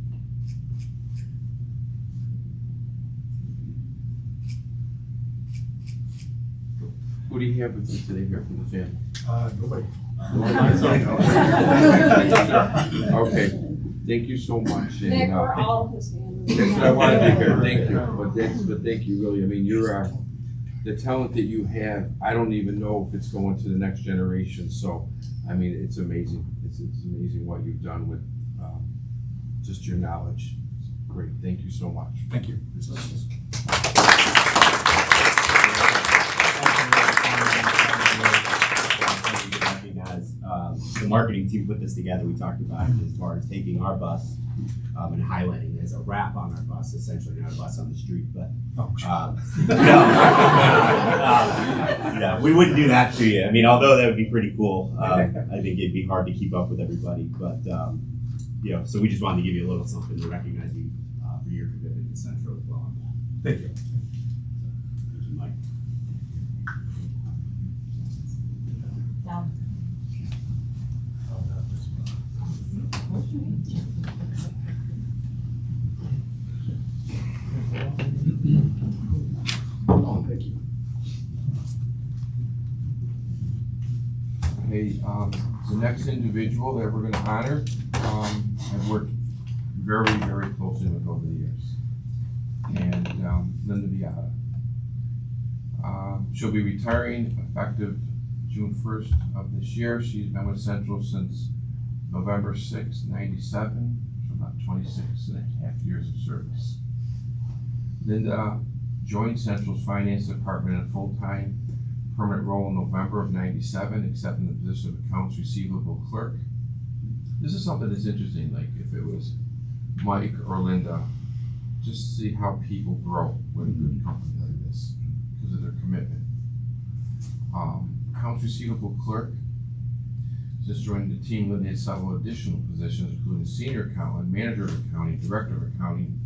Who do you have with you today here from the family? Nobody. Okay, thank you so much. And, Nick, we're all his family. that's what I wanted to hear, thank you, but thank you, really, I mean, you're, the talent that you have, I don't even know if it's going to the next generation, so, I mean, it's amazing, it's amazing what you've done with, just your knowledge. It's great, thank you so much. Thank you. Recognize, the marketing team put this together, we talked about it as far as taking our bus, and highlighting it as a wrap on our bus, essentially not a bus on the street, but, no, we wouldn't do that to you. I mean, although that would be pretty cool, I think it'd be hard to keep up with everybody, but, you know, so we just wanted to give you a little something to recognize you, for your commitment to Central as well on that. Thank you. Thank you, Mike. Oh, thank you. Okay, the next individual that we're gonna honor, I've worked very, very closely with over the years. And, Linda Beata. She'll be retiring effective June 1st of this year. She's been with Central since November 6th, 97, so about 26.5 years of service. Linda joined Central's Finance Department in a full-time permanent role in November of 97, accepting the position of Accounts Receivable Clerk. This is something that's interesting, like if it was Mike or Linda, just see how people grow with a good company like this because of their commitment. Accounts Receivable Clerk just joined the team. Linda had several additional positions, including Senior Accountant, Manager of Accounting, Director of Accounting,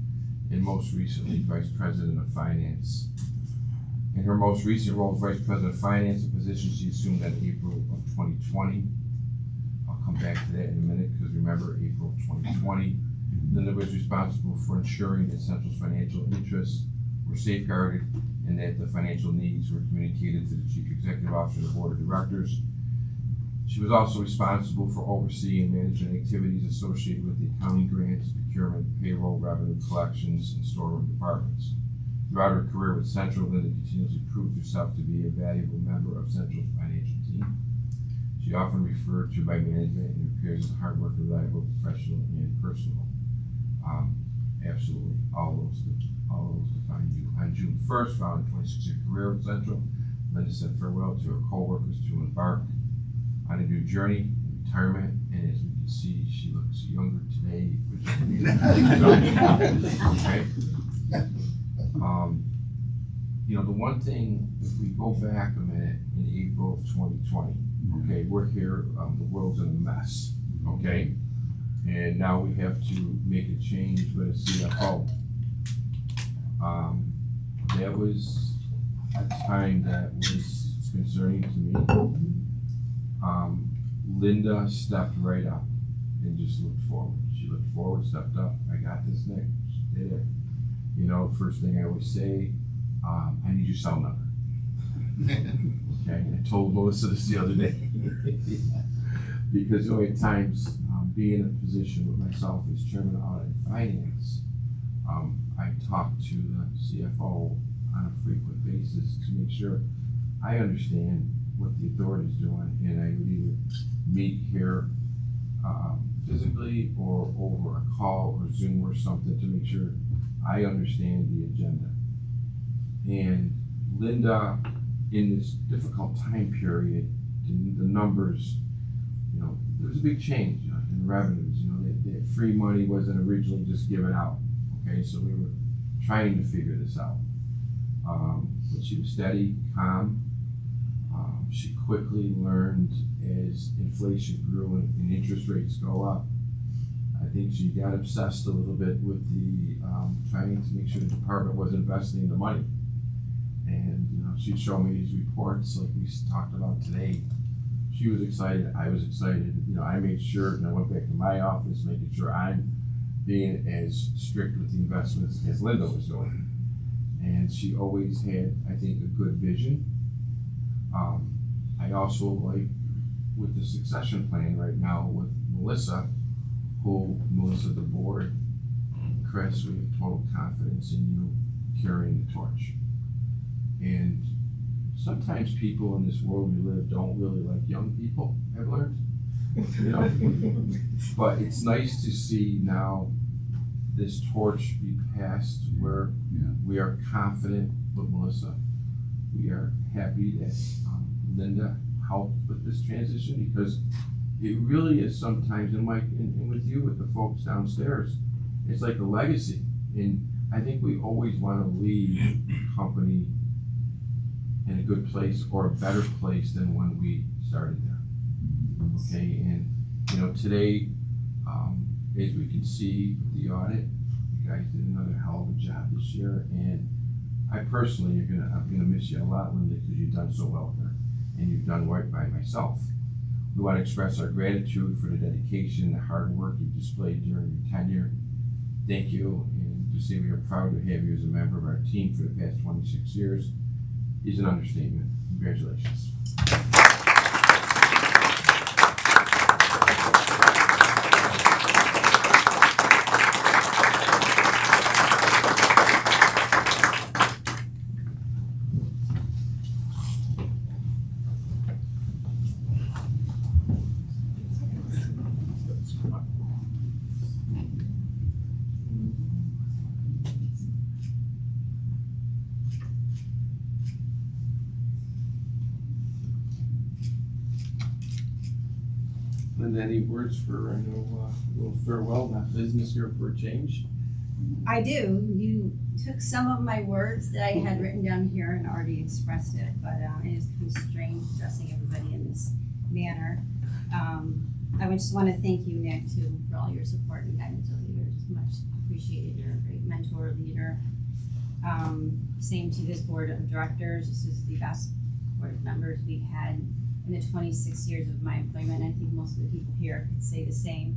and most recently, Vice President of Finance. In her most recent role as Vice President of Finance, a position she assumed in April of 2020. I'll come back to that in a minute, because remember, April of 2020, Linda was responsible for ensuring that Central's financial interests were safeguarded and that the financial needs were communicated to the Chief Executive Officer of the Board of Directors. She was also responsible for overseeing and managing activities associated with the accounting, grants, procurement, payroll, revenue, collections, and storeroom departments. Throughout her career with Central, Linda continuously proved herself to be a valuable member of Central's financial team. She often referred to by management and appears as a hard worker, reliable, professional, and personal. Absolutely, all those define you. On June 1st, following a 26-year career with Central, Linda said farewell to her co-workers to embark on a new journey in retirement, and as we can see, she looks younger today, which is okay. You know, the one thing, if we go back a minute, in April of 2020, okay, we're here, the world's in a mess, okay? And now we have to make a change with a CFO. That was a time that was concerning to me. Linda stepped right up and just looked forward. She looked forward, stepped up. I got this, Nick. She did it. You know, first thing I always say, I need your cell number. Okay, I told Melissa this the other day. Because you know, at times, being in a position with myself as chairman of audit and finance, I talk to the CFO on a frequent basis to make sure I understand what the authority is doing, and I would either meet here physically or over a call or Zoom or something to make sure I understand the agenda. And Linda, in this difficult time period, the numbers, you know, there was a big change in revenues. You know, that free money wasn't originally just given out. Okay, so we were trying to figure this out. But she was steady, calm. She quickly learned as inflation grew and interest rates go up. I think she got obsessed a little bit with the trying to make sure the department was investing the money. And you know, she'd show me these reports like we talked about today. She was excited, I was excited. You know, I made sure, and I went back to my office, making sure I'm being as strict with the investments as Linda was doing. And she always had, I think, a good vision. I also like with the succession plan right now with Melissa, pull Melissa the board. Chris, we have total confidence in you carrying the torch. And sometimes people in this world we live don't really like young people, I've learned. You know, but it's nice to see now this torch be passed where we are confident with Melissa. We are happy that Linda helped with this transition, because it really is sometimes, and Mike, and with you, with the folks downstairs, it's like a legacy. And I think we always want to leave the company in a good place or a better place than when we started there. Okay, and you know, today, as we can see with the audit, you guys did another hell of a job this year, and I personally I'm gonna miss you a lot, Linda, because you've done so well here, and you've done right by myself. We want to express our gratitude for the dedication, the hard work you displayed during your tenure. Thank you, and to say we are proud to have you as a member of our team for the past 26 years is an understatement. Congratulations. And any words for, I know, a little farewell, not business here for a change? I do. You took some of my words that I had written down here and already expressed it, but it is kind of strange addressing everybody in this manner. I would just want to thank you, Nick, too, for all your support and guidance over the years. Much appreciated. You're a great mentor, leader. Same to this board of directors. This is the best board of members we've had in the 26 years of my employment. I think most of the people here could say the same.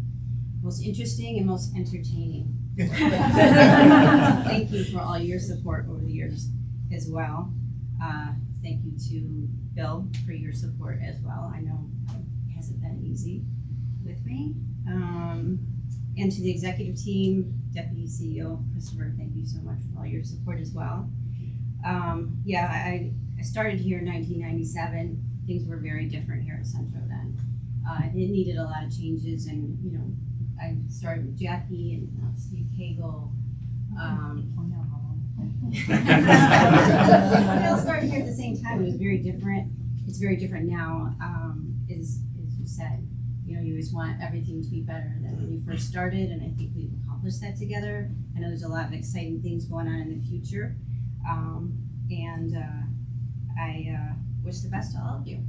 Most interesting and most entertaining. Thank you for all your support over the years as well. Thank you to Bill for your support as well. I know it hasn't been easy with me. And to the executive team, Deputy CEO Christopher, thank you so much for all your support as well. I started here in 1997. Things were very different here at Centro then. It needed a lot of changes, and you know, I started with Jackie and Steve Cagle. We all started here at the same time. It was very different. It's very different now. As you said, you know, you always want everything to be better than when you first started, and I think we've accomplished that together. I know there's a lot of exciting things going on in the future, and I wish the best to all of you.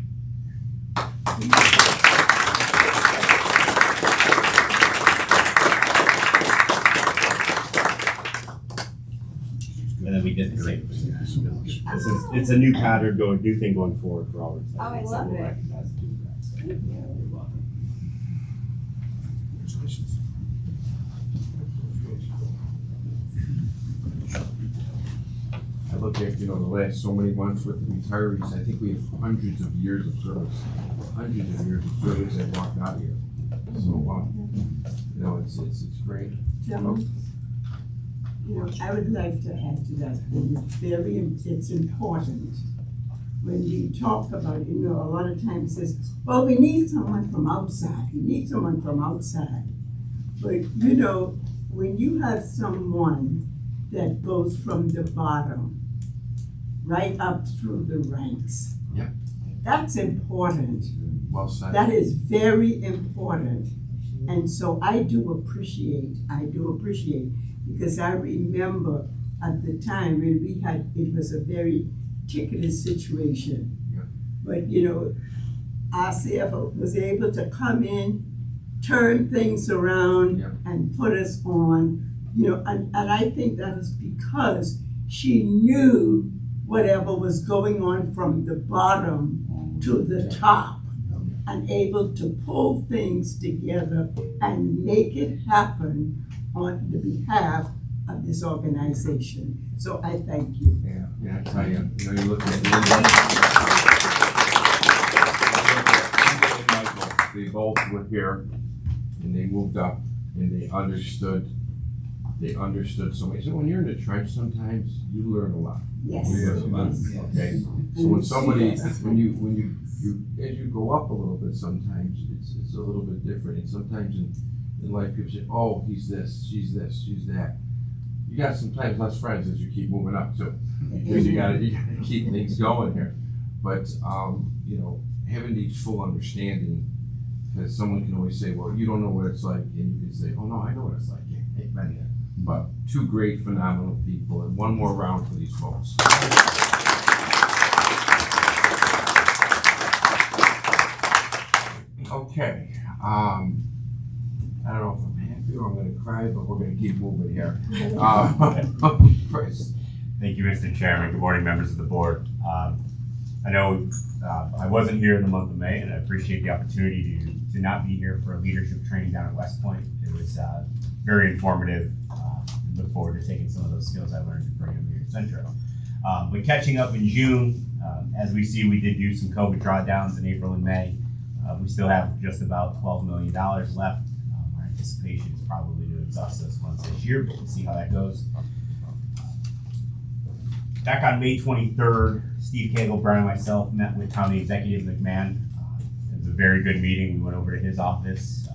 And then we did the same. It's a new pattern new thing going forward for all of us. Oh, I love it. Congratulations. I look at, you know, the last so many months with the retirees, I think we have hundreds of years of service that walked out of here. So, you know, it's great. Gentlemen, you know, I would like to add to that, it's important when you talk about, you know, a lot of times says, well, we need someone from outside, But, you know, when you have someone that goes from the bottom right up through the ranks. Yeah. That's important. Well said. That is very important. And so I do appreciate, because I remember at the time when it was a very tickety situation. Yeah. But, you know, our CFO was able to come in, turn things around, Yeah. and put us on, you know, and I think that is because she knew whatever was going on from the bottom to the top, and able to pull things together and make it happen on the behalf of this organization. So I thank you. Yeah, I tell you, you know, you look at Michael, they both were here and they moved up and they understood so much. So when you're in the trench, sometimes you learn a lot. Yes. You learn a lot, okay? So when somebody, when you as you go up a little bit, sometimes it's a little bit different. And sometimes in life, people say, oh, he's this, she's that. You got sometimes less friends as you keep moving up too, because you gotta keep things going here. But you know, having the full understanding, because someone can always say, well, you don't know what it's like, and you can say, oh no, I know what it's like. Hey, been there. But two great, phenomenal people, and one more round for these folks. Okay, I don't know if I'm happy or I'm gonna cry, but we're gonna keep moving here. Chris. Thank you, Mr. Chairman. Good morning, members of the board. I know I wasn't here in the month of May, and I appreciate the opportunity to not be here for a leadership training down at West Point. It was very informative. Look forward to taking some of those skills I learned to bring them here to Centro. But catching up in June, as we see, we did do some COVID drawdowns in April and May. We still have just about $12 million left. Our anticipation is probably to exhaust those funds this year, but we'll see how that goes. Back on May 23rd, Steve Cagle, Brian, and myself met with County Executive McMahon. It was a very good meeting. We went over to his office.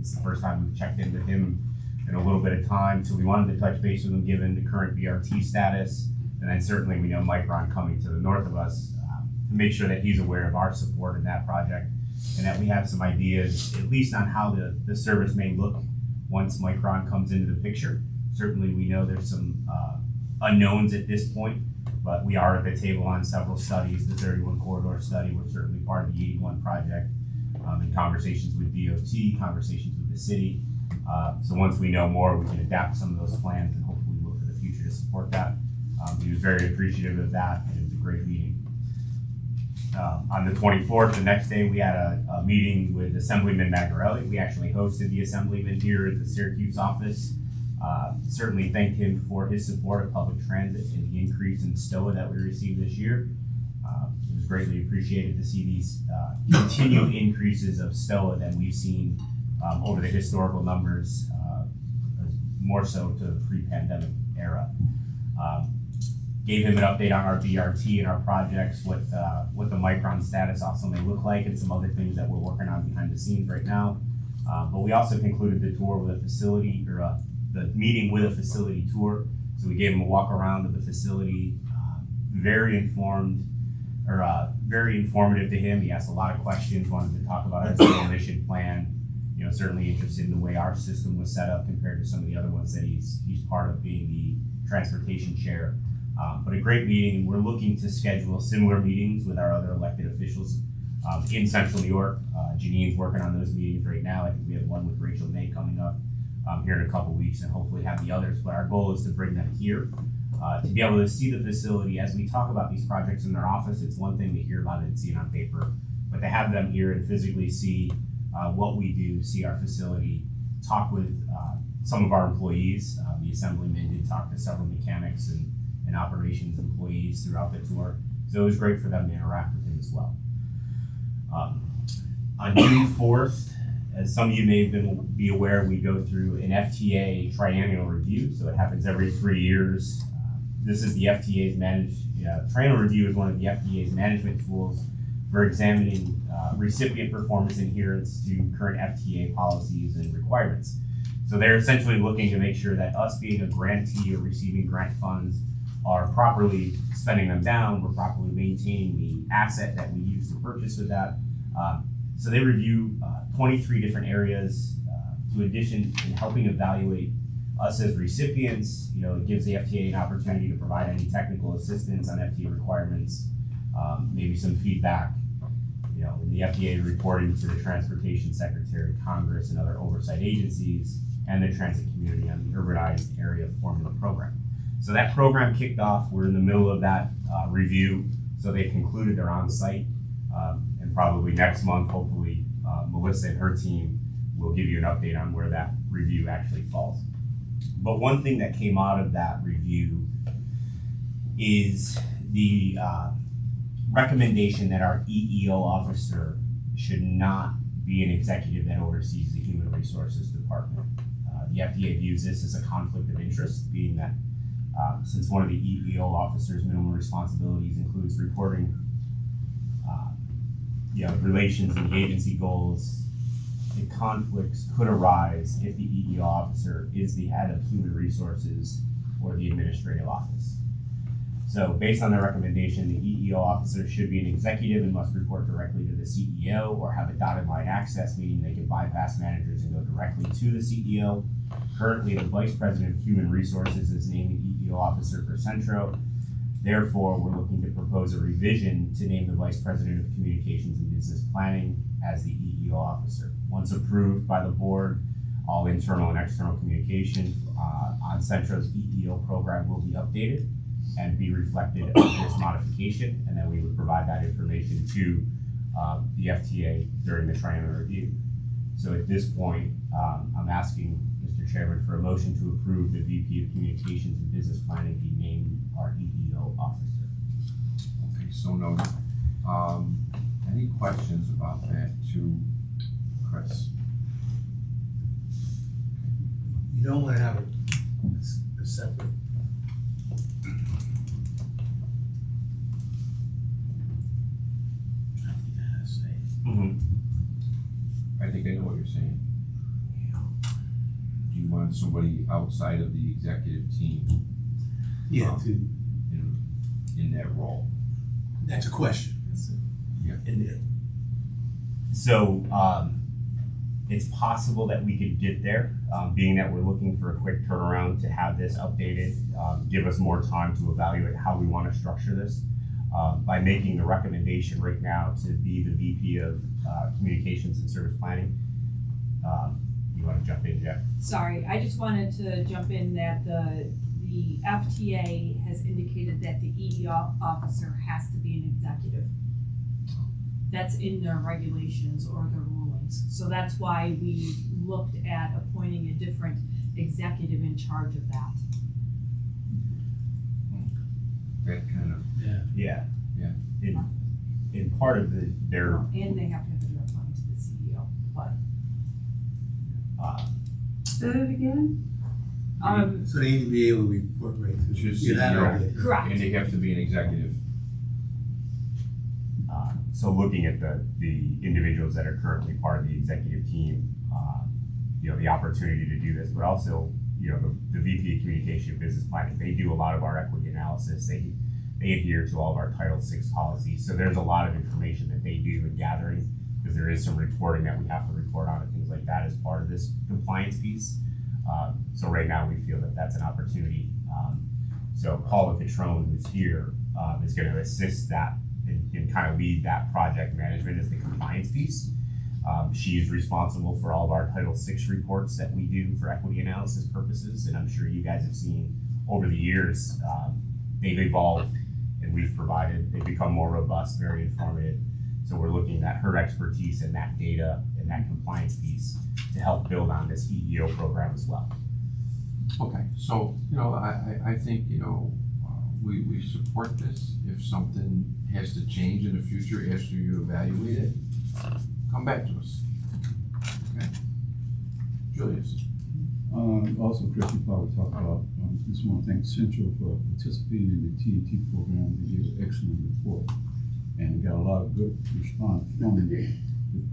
It's the first time we've checked in with him in a little bit of time, so we wanted to touch base with him given the current BRT status, and then certainly we know Micron coming to the north of us to make sure that he's aware of our support in that project, and that we have some ideas, at least on how the service may look once Micron comes into the picture. Certainly we know there's some unknowns at this point, but we are at the table on several studies. The 31 corridor study, we're certainly part of the 81 project, in conversations with DOT, conversations with the city. So once we know more, we can adapt some of those plans and hopefully look for the future to support that. He was very appreciative of that, and it was a great meeting. On the 24th, the next day, we had a meeting with Assemblyman Magarelli. We actually hosted the Assemblyman here at the Syracuse office. Certainly thanked him for his support of public transit and the increase in STOA that we received this year. It was greatly appreciated to see these continued increases of STOA than we've seen over the historical numbers, more so to the pre-pandemic era. Gave him an update on our BRT and our projects, what the Micron status also may look like, and some other things that we're working on behind the scenes right now. But we also concluded the tour with a facility, or the meeting with a facility tour. So we gave him a walk around of the facility, very informed, or very informative to him. He asked a lot of questions, wanted to talk about our zero emission plan. You know, certainly interested in the way our system was set up compared to some of the other ones that he's part of, being the transportation chair. But a great meeting, and we're looking to schedule similar meetings with our other elected officials in Central New York. Janine's working on those meetings right now. I think we have one with Rachel May coming up here in a couple weeks, and hopefully have the others. But our goal is to bring them here to be able to see the facility as we talk about these projects in their office. It's one thing to hear about it and see it on paper, but to have them here and physically see what we do, see our facility, talk with some of our employees. The Assemblyman did talk to several mechanics and operations employees throughout the tour, so it was great for them to interact with him as well. On June 4th, as some of you may be aware, we go through an FTA triennial review, so it happens every 3 years. This is the FTA's triennial review is one of the FTA's management tools for examining recipient performance adherence to current FTA policies and requirements. So they're essentially looking to make sure that us being a grantee or receiving grant funds are properly spending them down, we're properly maintaining the asset that we use to purchase with that. So they review 23 different areas, in addition in helping evaluate us as recipients. You know, it gives the FTA an opportunity to provide any technical assistance on FTA requirements, maybe some feedback. You know, the FTA reporting to the Transportation Secretary, Congress, and other oversight agencies, and the transit community on the urbanized area formula program. So that program kicked off. We're in the middle of that review. So they concluded, they're on site, and probably next month, hopefully, Melissa and her team will give you an update on where that review actually falls. But one thing that came out of that review is the recommendation that our EEO officer should not be an executive that oversees the Human Resources Department. The FDA views this as a conflict of interest, being that since one of the EEO officer's minimum responsibilities includes reporting, relations and the agency goals, the conflicts could arise if the EEO officer is the head of human resources or the administrative office. So based on their recommendation, the EEO officer should be an executive and must report directly to the CEO or have a dotted line access, meaning they can bypass managers and go directly to the CEO. Currently, the Vice President of Human Resources is named the EEO officer for Centro. Therefore, we're looking to propose a revision to name the Vice President of Communications and Business Planning as the EEO officer. Once approved by the board, all internal and external communication on Centro's EEO program will be updated and be reflected of this modification, and then we would provide that information to the FTA during the triennial review. So at this point, I'm asking Mr. Chairman for a motion to approve the VP of Communications and Business Planning be named our EEO officer. Okay, so noted. Any questions about that to Chris? You don't wanna have a separate. I think I had to say it. I think I know what you're saying. Do you want somebody outside of the executive team? Yeah, in that role? that's a question. Yeah. In there. So it's possible that we could get there, being that we're looking for a quick turnaround to have this updated, give us more time to evaluate how we want to structure this. By making the recommendation right now to be the VP of Communications and Service Planning. You want to jump in, Jeff? Sorry, I just wanted to jump in that the FTA has indicated that the EEO officer has to be an executive. That's in their regulations or their rulings. So that's why we looked at appointing a different executive in charge of that. That kind of. Yeah. Yeah. In part of their. And they have to have a direct line to the CEO, but. Say it again? So they need to be able to report right to. Just that CEO, already. Correct. And they have to be an executive. So looking at the individuals that are currently part of the executive team, the opportunity to do this, but also, the VP of Communication and Business Planning, they do a lot of our equity analysis. They adhere to all of our Title VI policies. So there's a lot of information that they do in gathering, because there is some reporting that we have to report on and things like that as part of this compliance piece. So right now we feel that that's an opportunity. So Paula Catrone, who's here, is going to assist that and kind of lead that project management as the compliance piece. She is responsible for all of our Title VI reports that we do for equity analysis purposes, and I'm sure you guys have seen over the years, they've evolved and they've become more robust, very informative. So we're looking at her expertise in that data and that compliance piece to help build on this EEO program as well. Okay, so, I think, we support this. If something has to change in the future after you evaluate it, come back to us. Okay? Julius? Also, Chris, you probably talked about, just want to thank Central for participating in the TNT program. They did an excellent report and got a lot of good response from the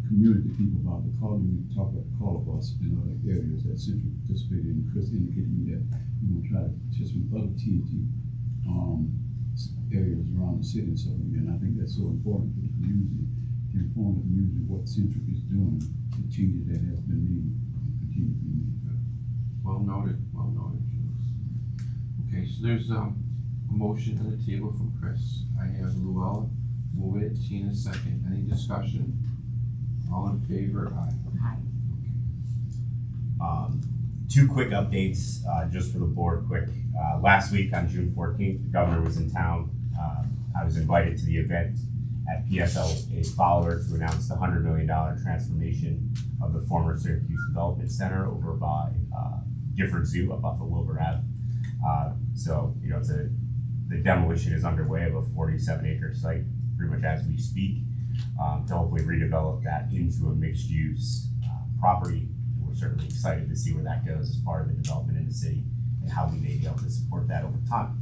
community people about the call of us in other areas that Central participated in. Chris indicated to me that we will try to participate in other TNT areas around the city and stuff like that. And I think that's so important for the community, to inform the community what Central is doing, the changes that has been made and continue to be made. Well noted, Julius. Okay, so there's a motion on the table from Chris. I have Luella move it, Tina second. Any discussion? All in favor? Aye. Two quick updates, just for the board, quick. Last week on June 14th, the governor was in town. I was invited to the event at PSLA Fowler to announce the $100 million transformation of the former Syracuse Development Center over by Gifford Zoo up off of Wilbur Ave. So, the demolition is underway of a 47-acre site, pretty much as we speak, to hopefully redevelop that into a mixed-use property. We're certainly excited to see where that goes as part of the development in the city and how we may be able to support that over time.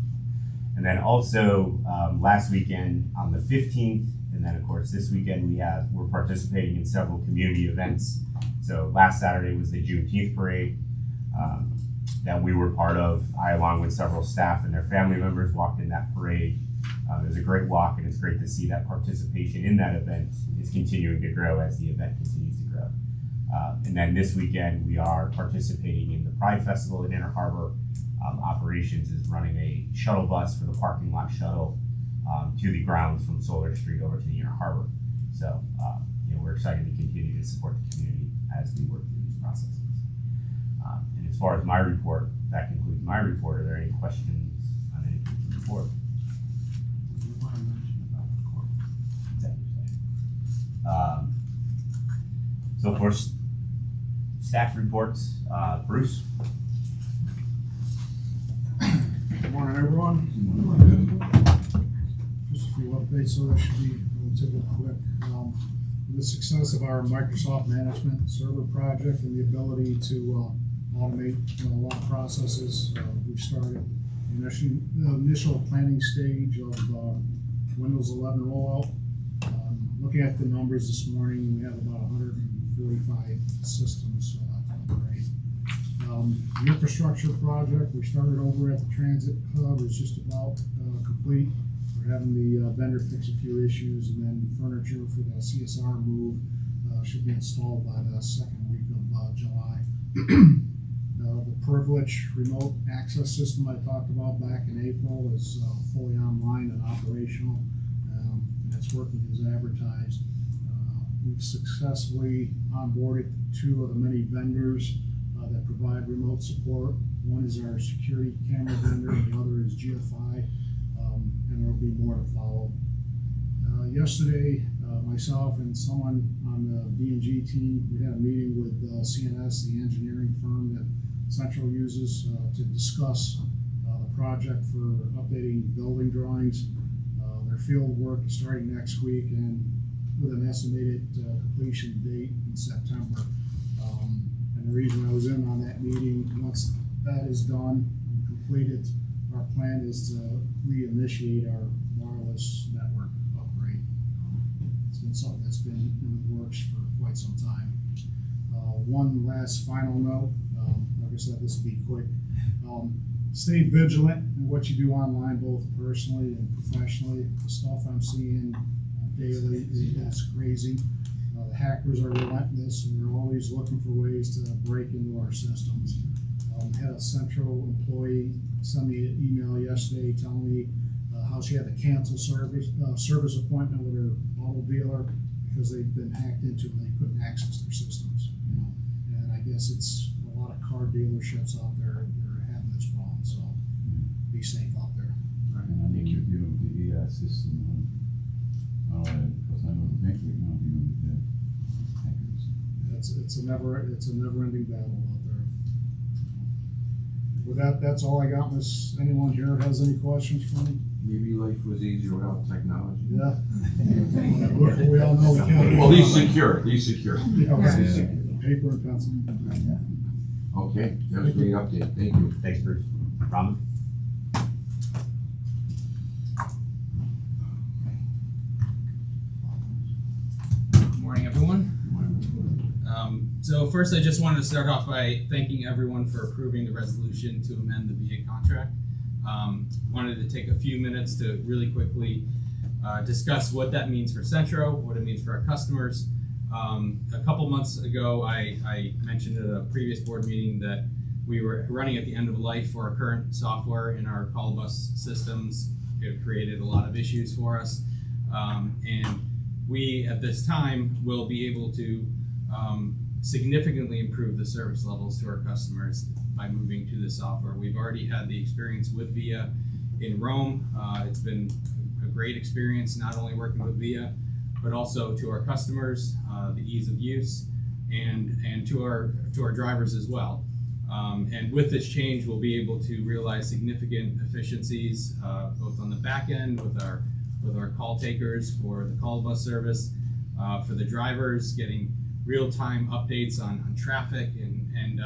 And then also, last weekend on the 15th, and then of course this weekend we're participating in several community events. So last Saturday was the Juneteenth parade that we were part of. I, along with several staff and their family members, walked in that parade. It was a great walk, and it's great to see that participation in that event is continuing to grow as the event continues to grow. And then this weekend we are participating in the Pride Festival in Inner Harbor. Operations is running a shuttle bus for the parking lot shuttle to the grounds from Solar Street over to the Inner Harbor. So we're excited to continue to support the community as we work through these processes. And as far as my report, that concludes my report. Are there any questions on anything from the report? Do you want to mention about the court? So for staff reports, Bruce. Good morning, everyone. Just a few updates, so this should be relatively quick. The success of our Microsoft Management Server project and the ability to automate a lot of processes. We've started the initial planning stage of Windows 11 rollout. Looking at the numbers this morning, we have about 145 systems to upgrade. The infrastructure project we started over at the Transit Hub is just about complete. We're having the vendor fix a few issues, and then furniture for the CSR move should be installed by the second week of July. The Privilege remote access system I talked about back in April is fully online and operational, and it's working as advertised. We've successfully onboarded 2 of the many vendors that provide remote support. One is our security camera vendor, and the other is GFI, and there will be more to follow. Yesterday, myself and someone on the B&G team, we had a meeting with CNS, the engineering firm that Central uses to discuss the project for updating building drawings. Their field work is starting next week, and with an estimated completion date in September. And the reason I was in on that meeting, once that is done and completed, our plan is to reinitiate our wireless network upgrade. It's been something that's been in the works for quite some time. One last final note, like I said, this will be quick. Stay vigilant in what you do online, both personally and professionally. The stuff I'm seeing daily is crazy. The hackers are relentless, and they're always looking for ways to break into our systems. Had a Central employee send me an email yesterday telling me how she had to cancel service appointment with her auto dealer because they've been hacked into and they couldn't access their systems. And I guess it's a lot of car dealerships out there that are having this problem, so be safe out there. Right, and I think you're dealing with the AI system, because I know the bank right now dealing with that hackers. It's a never-ending battle out there. With that, that's all I got. Unless anyone here has any questions for me? Maybe life was easier without technology. Yeah. We all know we can't. Well, he's secure. Yeah, right. Paper and pencil. Okay, that was a great update. Thank you. Thanks, Bruce. Raman? Good morning, everyone. So first, I just wanted to start off by thanking everyone for approving the resolution to amend the VA contract. Wanted to take a few minutes to really quickly discuss what that means for Centro, what it means for our customers. A couple months ago, I mentioned at a previous board meeting that we were running at the end of life for our current software in our call bus systems. It created a lot of issues for us. And we, at this time, will be able to significantly improve the service levels to our customers by moving to the software. We've already had the experience with VIA in Rome. It's been a great experience, not only working with VIA, but also to our customers, the ease of use, and to our drivers as well. And with this change, we'll be able to realize significant efficiencies, both on the back end with our call takers for the call bus service, for the drivers getting real-time updates on traffic and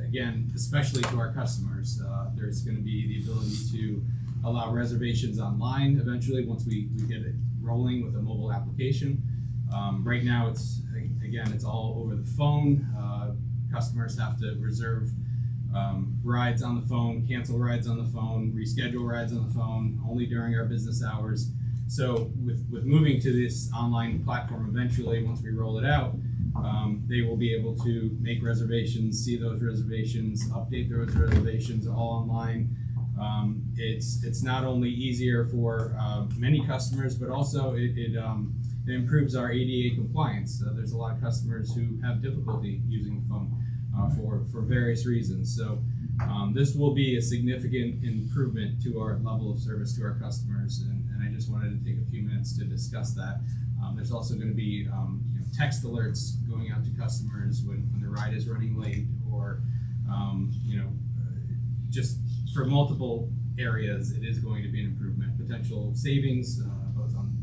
again, especially to our customers. There's gonna be the ability to allow reservations online eventually once we get it rolling with a mobile application. Right now, it's all over the phone. Customers have to reserve rides on the phone, cancel rides on the phone, reschedule rides on the phone, only during our business hours. So with moving to this online platform eventually, once we roll it out, they will be able to make reservations, see those reservations, update those reservations all online. It's not only easier for many customers, but also it improves our ADA compliance. There's a lot of customers who have difficulty using the phone for various reasons. So this will be a significant improvement to our level of service to our customers, and I just wanted to take a few minutes to discuss that. There's also going to be text alerts going out to customers when the ride is running late, or just for multiple areas, it is going to be an improvement. Potential savings, both on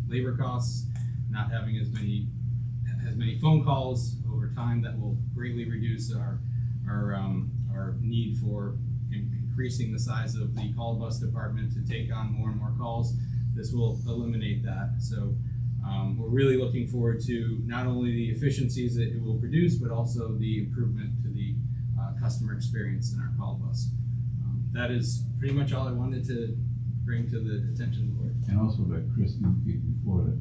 labor costs, not having as many phone calls over time. That will greatly reduce our need for increasing the size of the call bus department to take on more and more calls. This will eliminate that. So we're really looking forward to not only the efficiencies that it will produce, but also the improvement to the customer experience in our call bus. That is pretty much all I wanted to bring to the attention of the board. And also that Chris indicated before that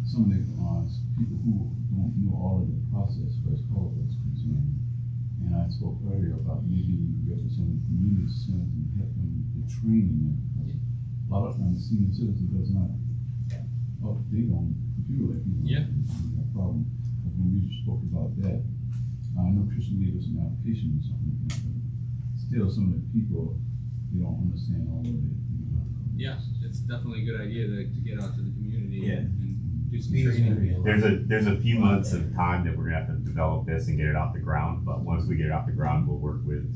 some of the people who don't know all of the process as call bus concerned. And I spoke earlier about maybe get with some of the community centers and help them with the training. A lot of times the senior citizen does not update on computer like you. Yeah. That problem. But when we spoke about that, I know Christian gave us an application or something, but still some of the people, they don't understand all of it. Yeah, it's definitely a good idea to get out to the community Yeah. and do some Be training. There's a few months of time that we're gonna have to develop this and get it off the ground, but once we get it off the ground, we'll work with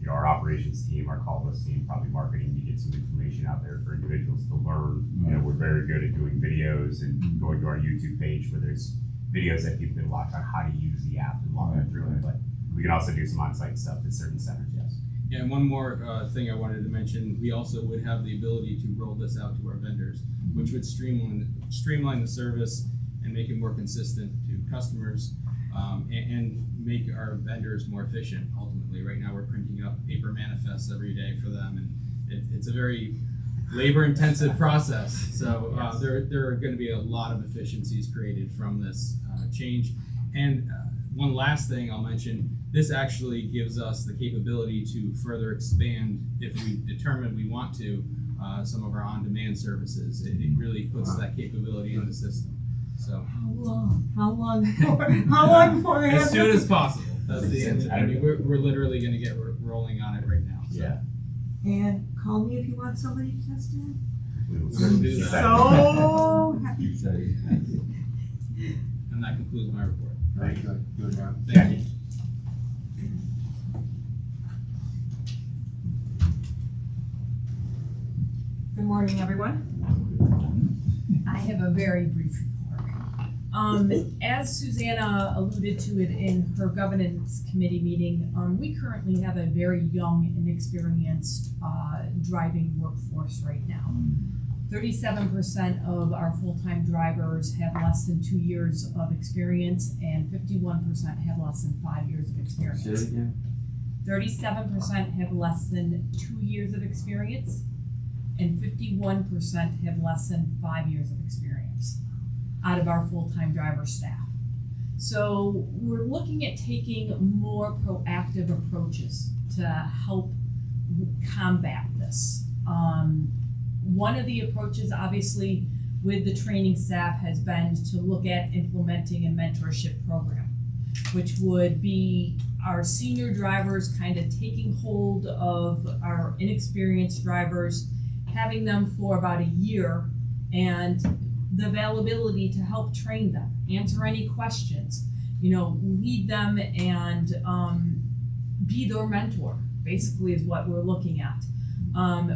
our operations team, our call list team, probably marketing, to get some information out there for individuals to learn. We're very good at doing videos and going to our YouTube page where there's videos that people can watch on how to use the app and walk them through it, but we can also do some on-site stuff at certain centers, yes. Yeah, and one more thing I wanted to mention, we also would have the ability to roll this out to our vendors, which would streamline the service and make it more consistent to customers, and make our vendors more efficient ultimately. Right now we're printing up paper manifests every day for them, and it's a very labor-intensive process. So there are going to be a lot of efficiencies created from this change. And one last thing I'll mention, this actually gives us the capability to further expand, if we determine we want to, some of our on-demand services. It really puts that capability in the system. So How long for as soon as possible. That's the answer. I mean, we're literally going to get rolling on it right now. So. Yeah. And call me if you want somebody to test it. We'll do that. So happy. And that concludes my report. Very good, good job. Thank you. Good morning, everyone. I have a very brief report. As Susanna alluded to it in her governance committee meeting, we currently have a very young and inexperienced driving workforce right now. 37% of our full-time drivers have less than 2 years of experience, and 51% have less than 5 years of experience. Say it again. 37% have less than 2 years of experience, and 51% have less than 5 years of experience out of our full-time driver staff. So we're looking at taking more proactive approaches to help combat this. One of the approaches, obviously, with the training staff has been to look at implementing a mentorship program, which would be our senior drivers kind of taking hold of our inexperienced drivers, having them for about a year, and the availability to help train them, answer any questions, lead them and be their mentor, basically is what we're looking at.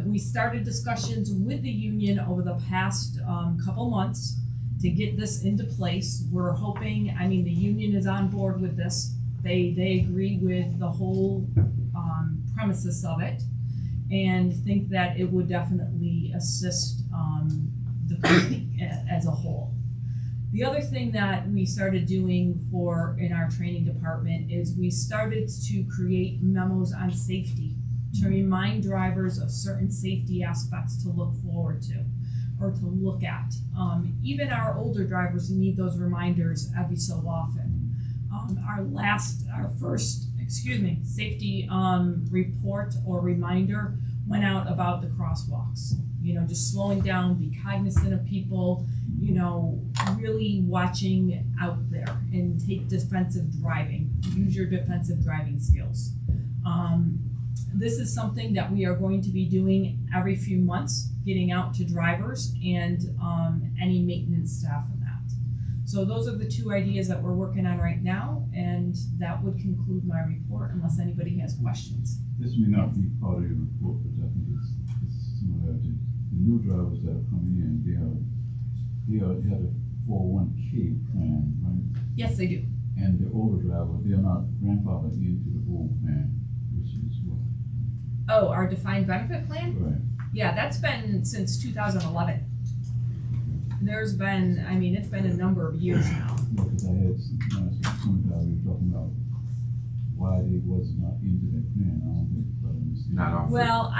We started discussions with the union over the past couple months to to get this into place. We're hoping, I mean, the union is on board with this. They agree with the whole premises of it and think that it would definitely assist the company as a whole. The other thing that we started doing in our training department is we started to create memos on safety to remind drivers of certain safety aspects to look forward to or to look at. Even our older drivers need those reminders every so often. Our first safety report or reminder went out about the crosswalks. Just slowing down, be cognizant of people, really watching out there and take defensive driving, use your defensive driving skills. This is something that we are going to be doing every few months, getting out to drivers and any maintenance staff in that. So those are the two ideas that we're working on right now, and that would conclude my report unless anybody has questions. This may not be part of your report, but I think it's similar to the new drivers that are coming in. They have a 401k plan, right? Yes, they do. And the older drivers, they are not grandfathered into the old plan, which is what? Oh, our defined benefit plan? Right. Yeah, that's been since 2011. It's been a number of years now. Because I had some guy we were talking about why they was not into that plan. I don't think I understand. Not offered. Well,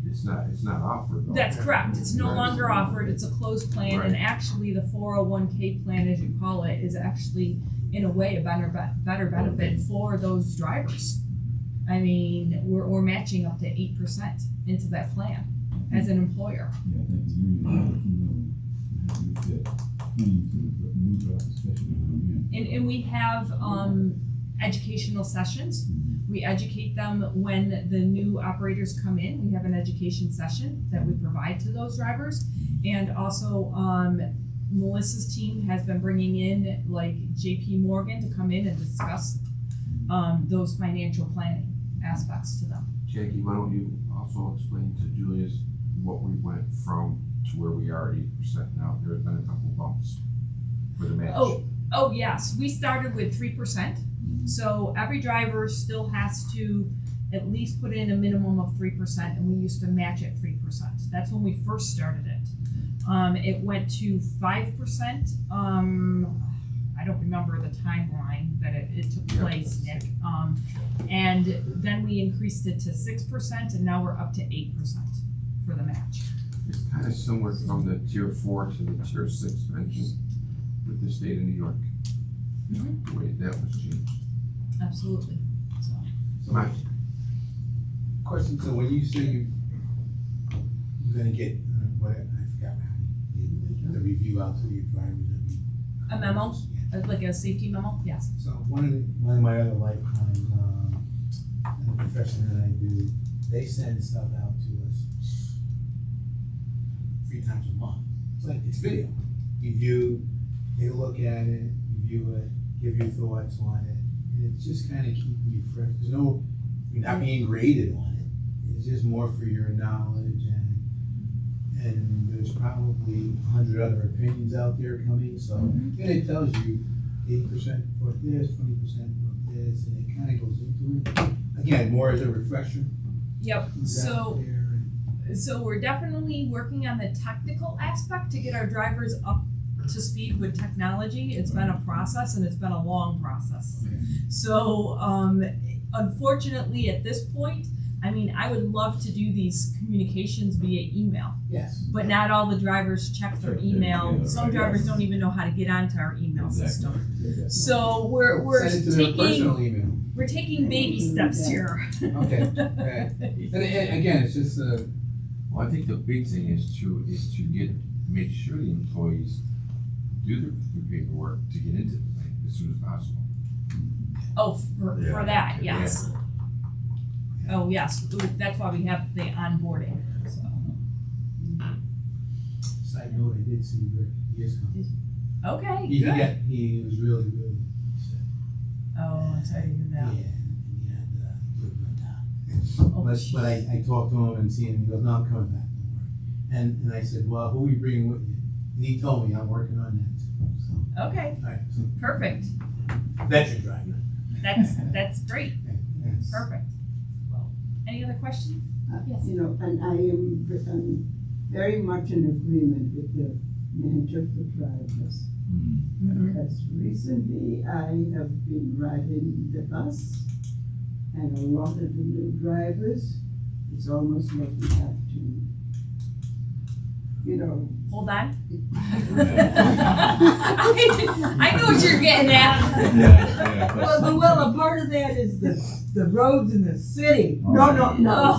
It's not offered. though. that's correct. It's no longer offered. It's a closed plan, Right. and actually the 401k plan, as you call it, is actually in a way a better benefit for those drivers. I mean, we're matching up to 8% into that plan as an employer. Yeah, I think the union, have to look at planning to the new drivers, especially when they come in. And we have educational sessions. We educate them when the new operators come in. We have an education session that we provide to those drivers. And also Melissa's team has been bringing in like JP Morgan to come in and discuss those financial planning aspects to them. Jackie, why don't you also explain to Julius what we went from to where we are 8% now? There's been a couple bumps for the match. Oh yes, we started with 3%. So every driver still has to at least put in a minimum of 3%, and we used to match at 3%. That's when we first started it. It went to 5%. I don't remember the timeline that it took place, Nick. And then we increased it to 6%, and now we're up to 8% for the match. It's kind of similar from the tier 4 to the tier 6 pension with the state of New York. The way that was changed. Absolutely. So Mike? Question, so when you say you're gonna get, what, I forgot how the review out to your drivers A memo, like a safety memo, yes. So one of my other lifetimes, the profession that I do, they send stuff out to us 3 times a month. It's video. You view, they look at it, you view it, give your thoughts on it, and it's just kind of keeping you fresh. You're not being graded on it. It's just more for your knowledge, and there's probably 100 other opinions out there coming. So and it tells you 8% for this, 20% for this, and it kind of goes into it. Again, more as a refresher. Yep. So we're definitely working on the technical aspect to get our drivers up to speed with technology. It's been a process, and it's been a long process. So unfortunately at this point, I would love to do these communications via email. Yes. But not all the drivers check their email. Some drivers don't even know how to get onto our email system. So we're Send it to their personal email. we're taking baby steps here. Okay. And again, it's just Well, I think the big thing is to make sure the employees do their paperwork to get into the thing as soon as possible. Oh, for that, yes. Oh, yes, that's why we have the onboarding, so. Side note, I did see Rick, he is coming. Okay, He good. he was really sick. Oh, I'm sorry to hear that. Yeah, and he had good rundown. But I talked to him and see him, he goes, no, I'm coming back, don't worry. And I said, well, who are you bringing with you? And he told me I'm working on that, so, Okay, alright, so, perfect. veteran driver. That's great. Yes. Perfect. Any other questions? Yes. You know, and I am very much in agreement with the Manchester drivers. Because recently I have been riding the bus, and a lot of the new drivers, it's almost like you have to, you know. Hold on. I know what you're getting at. Well, a part of that is the roads in the city. No, no, no.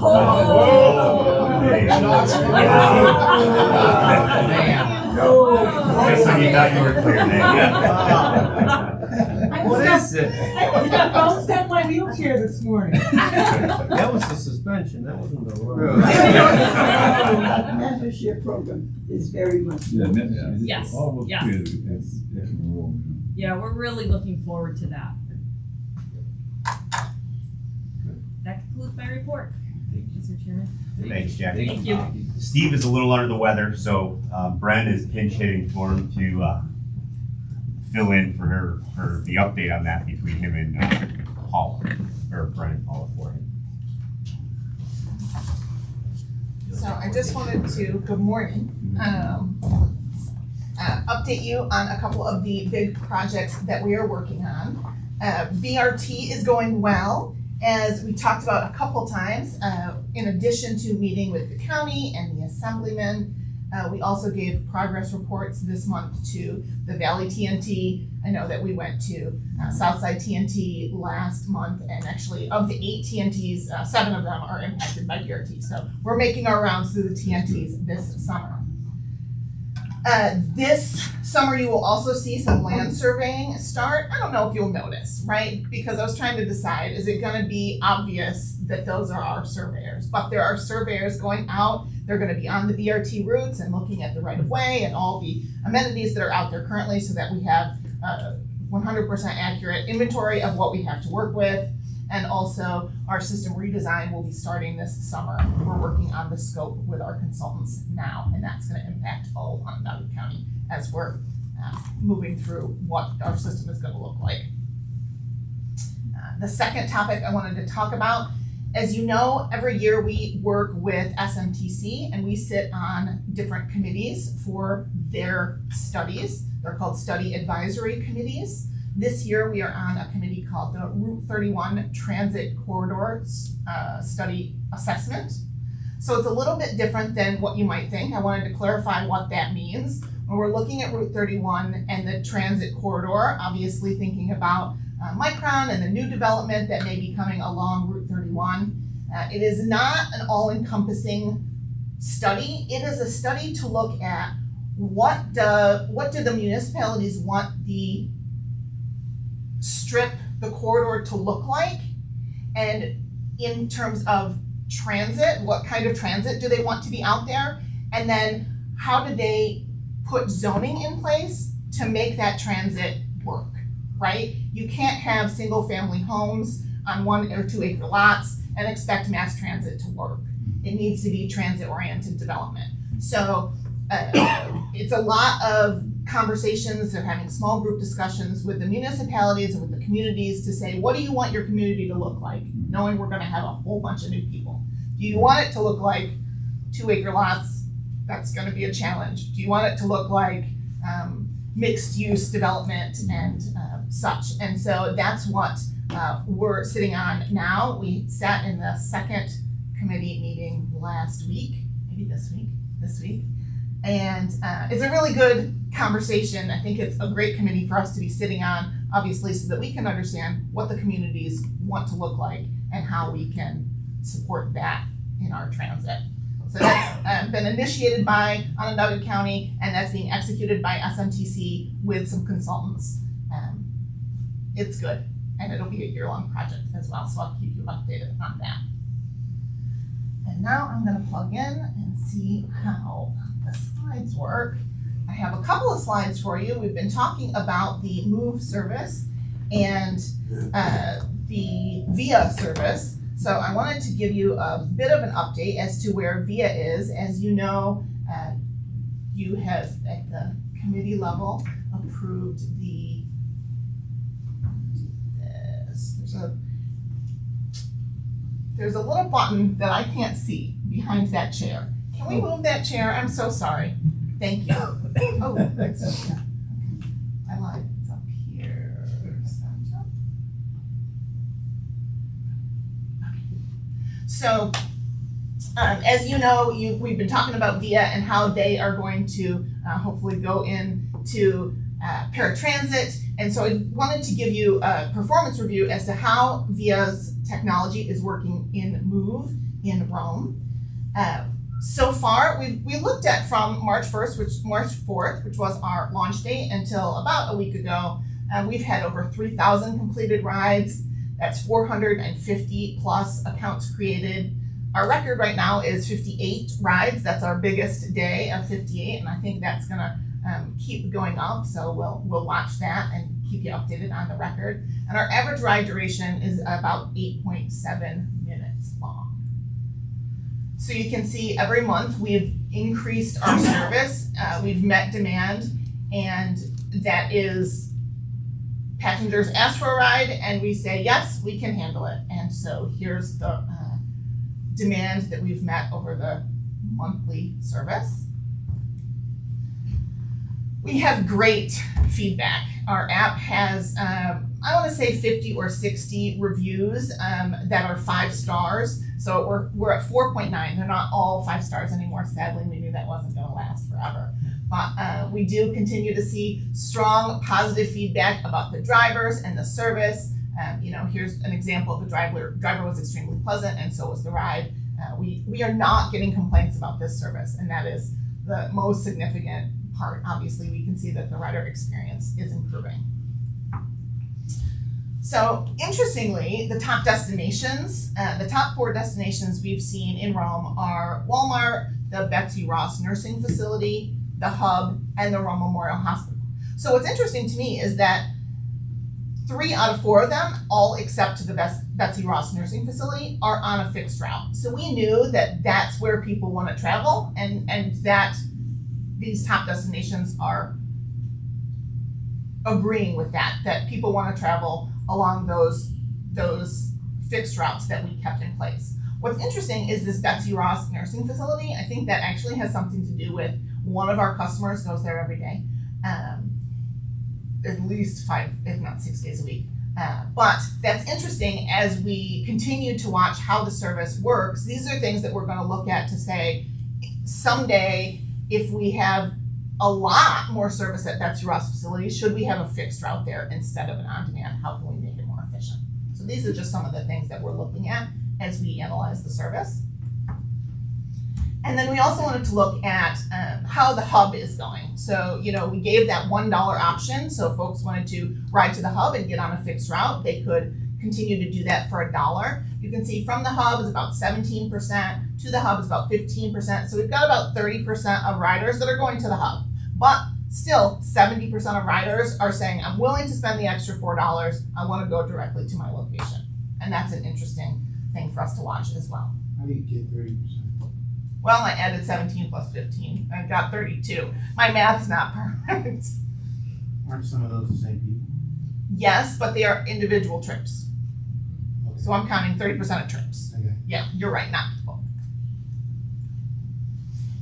Just when you thought you were clear, What is it? I got bounced out my wheelchair this morning. That was the suspension, that wasn't the road. Mentorship program is very much. Yeah, Yes, all those yes. kids, that's a role. Yeah, we're really looking forward to that. That concludes my report, Mr. Chairman. Thanks, Jackie. Thank you. Steve is a little under the weather, so Bren is pinch hitting for him to fill in for the update on that between him and Paula, or Bren and Paula for him. So I just wanted to, good morning, update you on a couple of the big projects that we are working on. BRT is going well, as we talked about a couple times. In addition to meeting with the county and the assemblyman, we also gave progress reports this month to the Valley TNT. I know that we went to Southside TNT last month, and actually of the 8 TNTs, 7 of them are impacted by BRT. So we're making our rounds through the TNTs this summer. This summer you will also see some land surveying start. I don't know if you'll notice, right? Because I was trying to decide, is it gonna be obvious that those are our surveyors? But there are surveyors going out. They're gonna be on the BRT routes and looking at the right of way and all the amenities that are out there currently, so that we have 100% accurate inventory of what we have to work with. And also our system redesign will be starting this summer. We're working on the scope with our consultants now, and that's gonna impact all of Onondaga County as we're moving through what our system is gonna look like. The second topic I wanted to talk about, as you know, every year we work with SMTC and we sit on different committees for their studies. They're called study advisory committees. This year we are on a committee called the Route 31 Transit Corridor Study Assessment. So it's a little bit different than what you might think. I wanted to clarify what that means. When we're looking at Route 31 and the transit corridor, obviously thinking about Micron and the new development that may be coming along Route 31. It is not an all-encompassing study. It is a study to look at what do the municipalities want the strip, the corridor to look like, and in terms of transit, what kind of transit do they want to be out there, and then how do they put zoning in place to make that transit work, right? You can't have single family homes on 1 or 2 acre lots and expect mass transit to work. It needs to be transit oriented development. So it's a lot of conversations. They're having small group discussions with the municipalities and with the communities to say, what do you want your community to look like? Knowing we're gonna have a whole bunch of new people. Do you want it to look like 2 acre lots? That's gonna be a challenge. Do you want it to look like mixed use development and such? And so that's what we're sitting on now. We sat in the second committee meeting last week, maybe this week. And it's a really good conversation. I think it's a great committee for us to be sitting on, obviously, so that we can understand what the communities want to look like and how we can support that in our transit. So that's been initiated by Onondaga County, and that's being executed by SMTC with some consultants. It's good, and it'll be a year-long project as well, so I'll keep you updated on that. And now I'm gonna plug in and see how the slides work. I have a couple of slides for you. We've been talking about the MOVE service and the VIA service. So I wanted to give you a bit of an update as to where VIA is. As you know, you have, at the committee level, approved there's a little button that I can't see behind that chair. Can we move that chair? I'm so sorry. Thank you. Oh, that's okay. I lied. It's up here. So, as you know, we've been talking about VIA and how they are going to hopefully go into paratransit. And so I wanted to give you a performance review as to how VIA's technology is working in MOVE in Rome. So far, we looked at from March 4th, which was our launch date, until about a week ago. We've had over 3,000 completed rides. That's 450 plus accounts created. Our record right now is 58 rides. That's our biggest day of 58, and I think that's gonna keep going up. So we'll watch that and keep you updated on the record. And our average ride duration is about 8.7 minutes long. So you can see every month we've increased our service. We've met demand, and that is passengers ask for a ride and we say, yes, we can handle it. And so here's the demand that we've met over the monthly service. We have great feedback. Our app has, I want to say 50 or 60 reviews that are 5 stars. So we're at 4.9. They're not all 5 stars anymore. Sadly, we knew that wasn't going to last forever. But we do continue to see strong positive feedback about the drivers and the service. Here's an example of the driver was extremely pleasant, and so was the ride. We are not getting complaints about this service, and that is the most significant part. Obviously, we can see that the rider experience is improving. So interestingly, the top destinations, the top 4 destinations we've seen in Rome are Walmart, the Betsy Ross Nursing Facility, the Hub, and the Rome Memorial Hospital. So what's interesting to me is that 3 out of 4 of them, all except the Betsy Ross Nursing Facility, are on a fixed route. So we knew that that's where people want to travel, and that these top destinations are agreeing with that people want to travel along those fixed routes that we kept in place. What's interesting is this Betsy Ross Nursing Facility. I think that actually has something to do with one of our customers goes there every day, at least 5, if not 6 days a week. But that's interesting as we continue to watch how the service works. These are things that we're going to look at to say, someday, if we have a lot more service at Betsy Ross facilities, should we have a fixed route there instead of an on-demand? How can we make it more efficient? So these are just some of the things that we're looking at as we analyze the service. And then we also wanted to look at how the Hub is going. So, we gave that $1 option. So if folks wanted to ride to the Hub and get on a fixed route, they could continue to do that for $1. You can see from the Hub is about 17%, to the Hub is about 15%. So we've got about 30% of riders that are going to the Hub. But still, 70% of riders are saying, I'm willing to spend the extra $4. I want to go directly to my location. And that's an interesting thing for us to watch as well. How do you get 30%? Well, I added 17 plus 15. I got 32. My math's not perfect. Aren't some of those the same people? Yes, but they are individual trips. Okay. So I'm counting 30% of trips. Okay. Yeah, you're right, not people.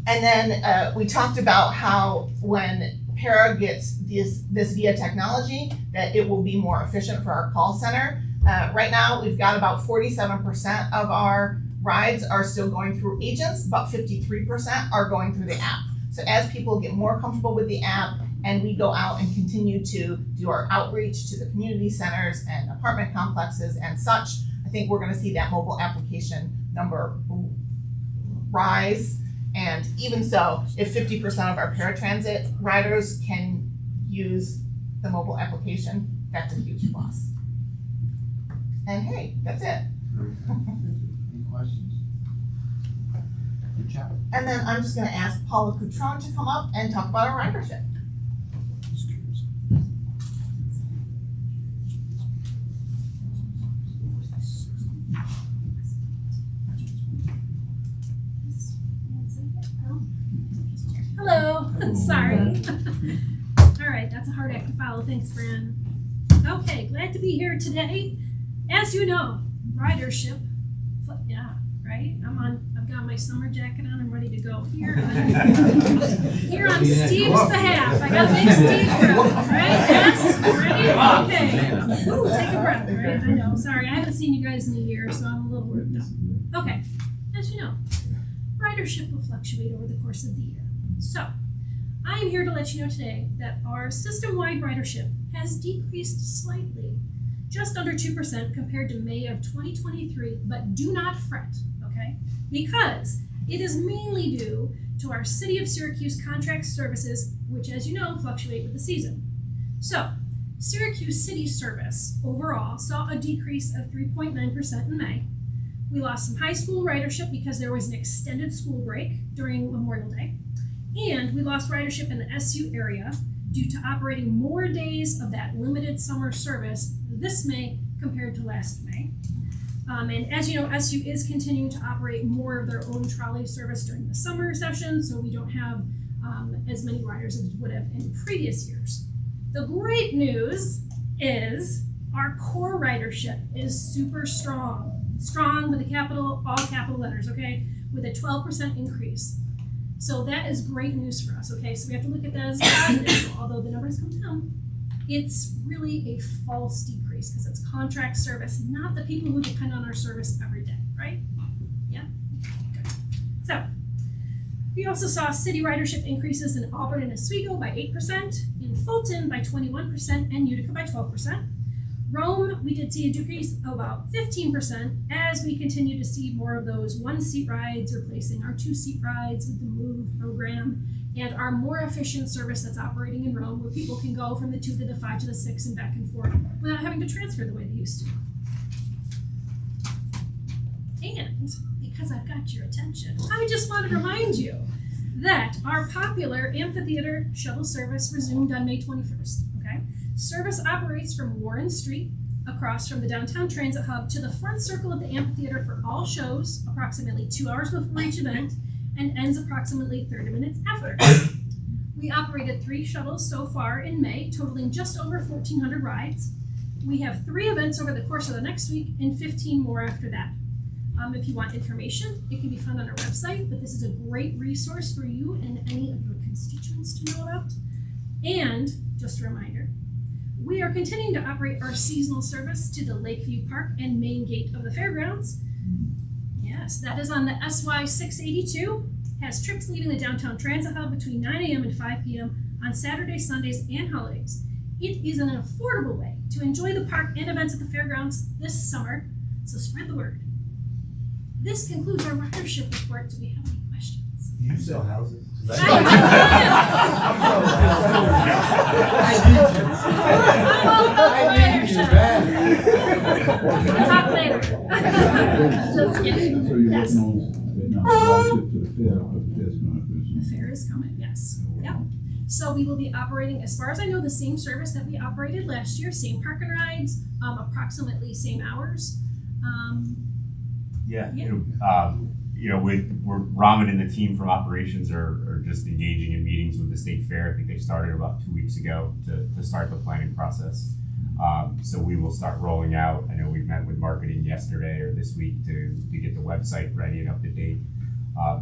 And then we talked about how when Para gets this VIA technology, that it will be more efficient for our call center. Right now, we've got about 47% of our rides are still going through agents, about 53% are going through the app. So as people get more comfortable with the app and we go out and continue to do our outreach to the community centers and apartment complexes and such, I think we're gonna see that mobile application number rise. And even so, if 50% of our paratransit riders can use the mobile application, that's a huge plus. And hey, that's it. Any questions? Good job. And then I'm just gonna ask Paula Coutron to come up and talk about our ridership. Hello. Sorry. All right, that's a hard act to follow. Thanks, Fran. Okay, glad to be here today. As you know, ridership. Yeah, right. I've got my summer jacket on. I'm ready to go here. Here on Steve's behalf. I gotta make Steve proud, right? Yes. Ready? Okay. Ooh, take a breath. Right. I know. Sorry, I haven't seen you guys in a year, so I'm a little worked up. Okay. As you know, ridership will fluctuate over the course of the year. So, I am here to let you know today that our system-wide ridership has decreased slightly, just under 2% compared to May of 2023, but do not fret, okay? Because it is mainly due to our City of Syracuse contract services, which, as you know, fluctuate with the season. So, Syracuse City Service overall saw a decrease of 3.9% in May. We lost some high school ridership because there was an extended school break during Memorial Day. And we lost ridership in the SU area due to operating more days of that limited summer service this May compared to last May. And as you know, SU is continuing to operate more of their own trolley service during the summer session, so we don't have as many riders as we would have in previous years. The great news is our core ridership is super strong. Strong with a capital, all capital letters, okay? With a 12% increase. So that is great news for us, okay? So we have to look at that as positive, although the numbers come down. It's really a false decrease because it's contract service, not the people who depend on our service every day, right? Yeah? Good. So, we also saw city ridership increases in Auburn and Oswego by 8%, in Fulton by 21%, and Utica by 12%. Rome, we did see a decrease of about 15% as we continue to see more of those one-seat rides replacing our two-seat rides with the MOVE program and our more efficient service that's operating in Rome where people can go from the 2 to the 5 to the 6 and back and forth without having to transfer the way they used to. And because I've got your attention, I just want to remind you that our popular amphitheater shuttle service resumed on May 21st, okay? Service operates from Warren Street, across from the downtown transit hub, to the front circle of the amphitheater for all shows, approximately 2 hours before each event, and ends approximately 30 minutes after. We operated 3 shuttles so far in May, totaling just over 1,400 rides. We have 3 events over the course of the next week and 15 more after that. If you want information, it can be found on our website, but this is a great resource for you and any of your constituents to know about. And, just a reminder, we are continuing to operate our seasonal service to the Lakeview Park and main gate of the fairgrounds. Yes, that is on the SY 682, has trips leaving the downtown transit hub between 9 a.m. and 5 p.m. on Saturdays, Sundays, and holidays. It is an affordable way to enjoy the park and events at the fairgrounds this summer, so spread the word. This concludes our ridership report. Do we have any questions? Do you sell houses? Talk later. Just kidding. So you're Yes. working on right now, relative to the fair, but the fair's coming up very soon. The fair is coming, yes. Yep. So we will be operating, as far as I know, the same service that we operated last year, same park and rides, approximately same hours. Yeah, Yeah. we're Ramen and the team from operations are just engaging in meetings with the state fair. I think they started about 2 weeks ago to start the planning process. So we will start rolling out. I know we've met with marketing yesterday or this week to get the website ready and up to date.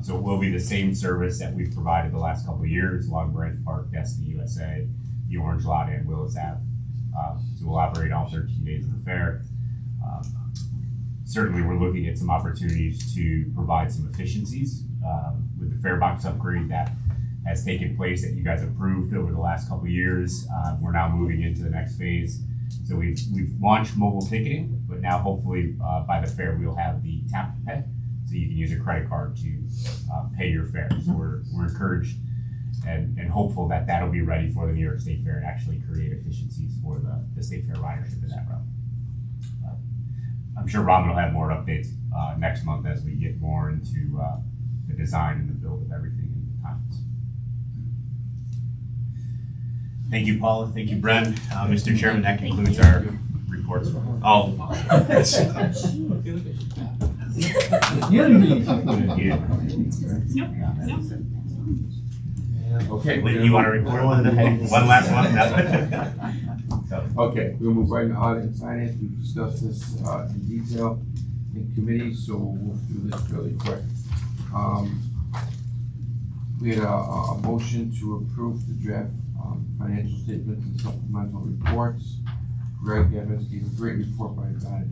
So it will be the same service that we've provided the last couple of years: Long Branch Park, Destiny USA, the Orange Lot, and Willis Ave. So we'll operate all 13 days of the fair. Certainly, we're looking at some opportunities to provide some efficiencies with the fare box upgrade that has taken place that you guys approved over the last couple of years. We're now moving into the next phase. So we've launched mobile ticketing, but now hopefully by the fair we'll have the tap to pay, so you can use a credit card to pay your fare. So we're encouraged and hopeful that that'll be ready for the New York State Fair and actually create efficiencies for the State Fair ridership in that route. I'm sure Robin will have more updates next month as we get more into the design and the build of everything and the times. Thank you, Paula. Thank you, Bren. Mr. Chairman, that concludes our reports. Oh. Okay. You wanna report one last one? Okay, we'll move right into audit and finance. We've discussed this, in detail in committee, so we'll do this fairly quick. We had a motion to approve the draft, financial statements and supplemental reports. Greg Evans gave a great report by God,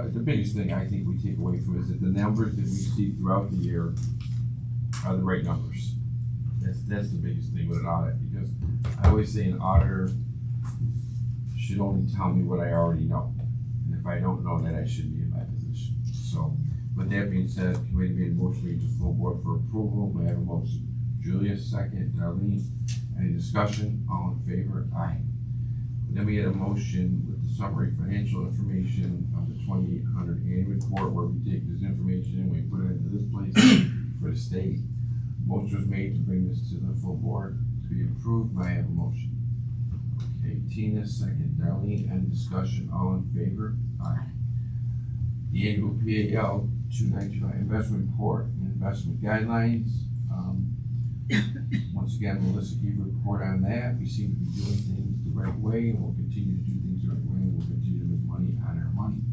of the biggest thing I think we take away from it is that the numbers that we see throughout the year are the right numbers. That's the biggest thing with an audit, because I always say an auditor should only tell me what I already know. And if I don't know that, I shouldn't be in my position. So, with that being said, committee made a motion to the full board for approval. May I have a motion? Julia, second. Darlene, any discussion? All in favor? Aye. Then we had a motion with the summary financial information of the 2800 annual report, where we take this information and we put it into this place for the state. Motion was made to bring this to the full board to be approved. May I have a motion? Okay, Tina, second. Darlene, any discussion? All in favor? Aye. The annual PAL 295 investment report and investment guidelines. Once again, Melissa gave a report on that. We seem to be doing things the right way, and we'll continue to do things the right way, and we'll continue to make money on our money.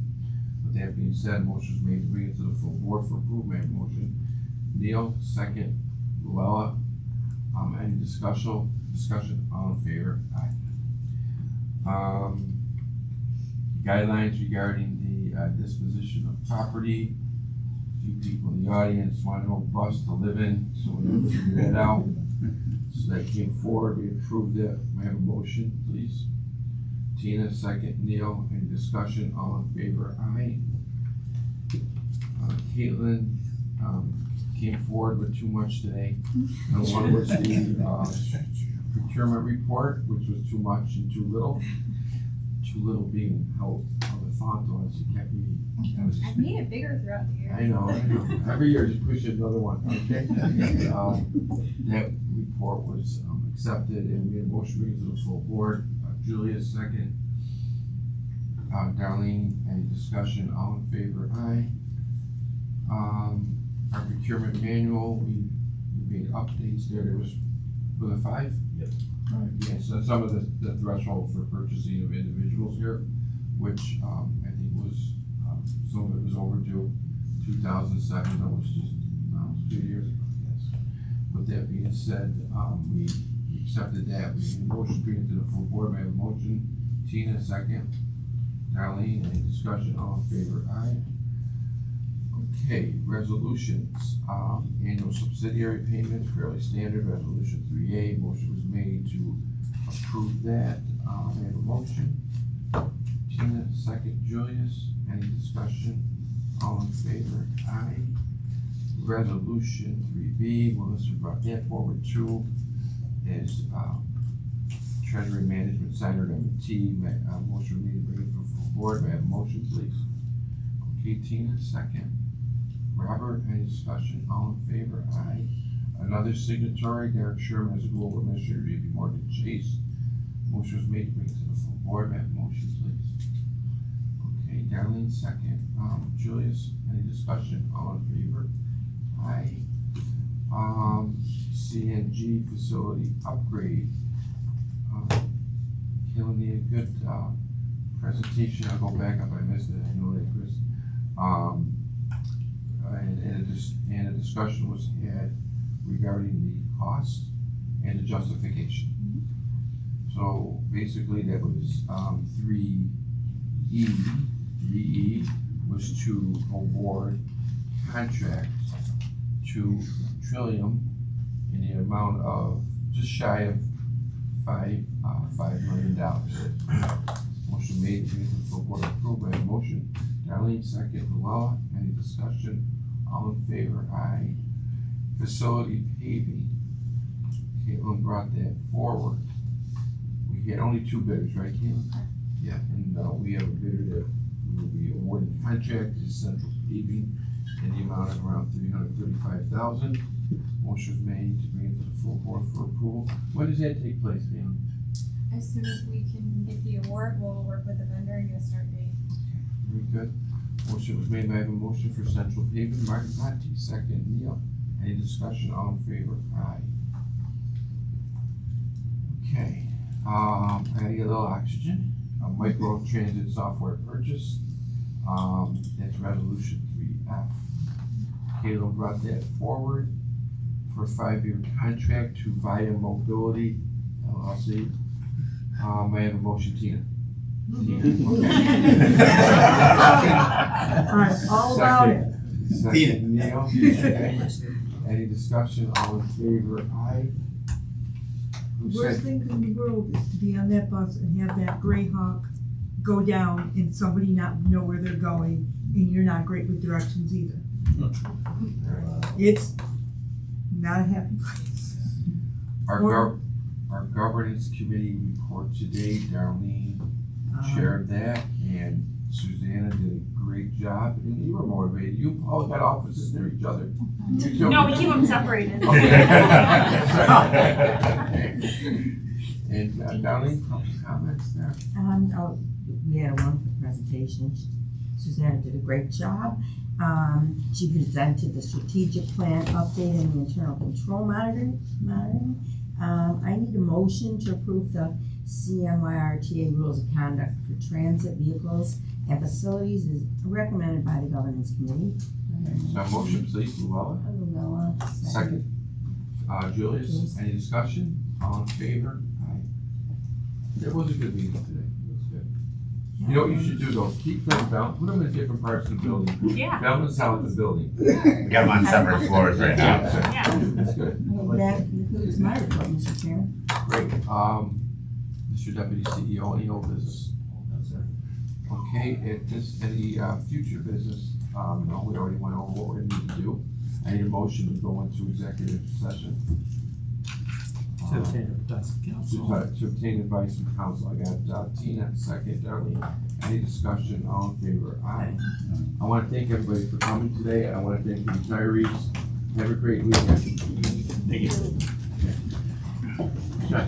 With that being said, motion was made to bring it to the full board for approval. May I have a motion? Neil, second. Luella, any discussion, all in favor? Aye. Guidelines regarding the disposition of property. A few people in the audience want an old bus to live in, so we're gonna figure that out. So that came forward, we approved it. May I have a motion, please? Tina, second. Neil, any discussion, all in favor? Aye. Caitlin, came forward with too much today. One was the procurement report, which was too much and too little. Too little being how the font was, you kept reading. I've made it bigger throughout the year. I know. Every year just push it another one, okay? That report was accepted, and we had a motion read to the full board. Julia, second. Darlene, any discussion? All in favor? Aye. Our procurement manual, we made updates there. There was a 5? Yep. Right, yeah, so some of the threshold for purchasing of individuals here, which, I think was, some of it was overdue, 2007, that was just, 2 years ago, yes. With that being said, we accepted that. We made a motion to bring it to the full board. May I have a motion? Tina, second. Darlene, any discussion? All in favor? Aye. Okay, resolutions, annual subsidiary payments, fairly standard, resolution 3A, motion was made to approve that. May I have a motion? Tina, second. Julius, any discussion? All in favor? Aye. Resolution 3B, Melissa brought that forward too, is, treasury management center, M&T, motion made to bring it to the full board. May I have a motion, please? Okay, Tina, second. Robert, any discussion? All in favor? Aye. Another signatory, Derek Sherman as a global administrator, JP Morgan Chase. Motion was made to bring it to the full board. May I have a motion, please? Okay, Darlene, second. Julius, any discussion? All in favor? Aye. CNG facility upgrade. Killing me a good, presentation. I'll go back if I missed it. I know that Chris, and a discussion was had regarding the cost and the justification. So basically that was 3E. 3E was to award contract to Trillium in the amount of just shy of $5 million. Motion made, for board approved by a motion. Darlene, second. Luella, any discussion? All in favor? Aye. Facility paving. Caitlin brought that forward. We had only 2 bidders, right, Caitlin? Yeah, and we have a bidder that we will be awarding contract to Central Paving in the amount of around $335,000. Motion was made to bring it to the full board for approval. When does that take place, Dan? As soon as we can get the award, we'll work with the vendor and get a start date. Very good. Motion was made. May I have a motion for Central Paving? Martin Conti, second. Neil, Any discussion, all in favor? Aye. Okay, I gotta get a little oxygen. Micro transit software purchase, that's resolution 3F. Caleb brought that forward for a 5-year contract to Via Mobility LLC. I have a motion, Tina. All about it. Second, Neil. Any discussion, all in favor? Aye. Who Worst said- thing in the world is to be on that bus and have that Greyhawk go down and somebody not know where they're going, and you're not great with directions either. It's not a happy place. Our governance committee report today, Darlene chaired that, and Susanna did a great job, and you were motivated. You all got offices near each other. No, we keep them separated. And Darlene, couple comments there. We had a wonderful presentation. Susanna did a great job. She presented the strategic plan update and the internal control monitoring. I need a motion to approve the CNYRTA rules of conduct for transit vehicles and facilities as recommended by the governance committee. So motion, please, Luella. Luella, Second. Julius, any discussion? All in favor? Aye. It was a good meeting today. It was good. You know what you should do though? Keep them down, put them in different parts of the building. Yeah. Balance out the building. We got them on separate floors right now. That's good. That concludes my report, Mr. Chairman. Great. Mr. Deputy CEO, any old business? Okay, if this, any, future business, no, we already went over what we need to do. I need a motion to go into executive session. To obtain advice from counsel. To obtain advice from counsel. I got, Tina, second, Darlene. Any discussion, all in favor? Aye. I wanna thank everybody for coming today. I wanna thank the retirees. Have a great weekend. Thank you. Okay.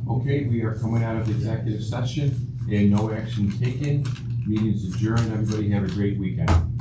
Okay, we are coming out of executive session and no action taken. Meeting's adjourned. Everybody have a great weekend.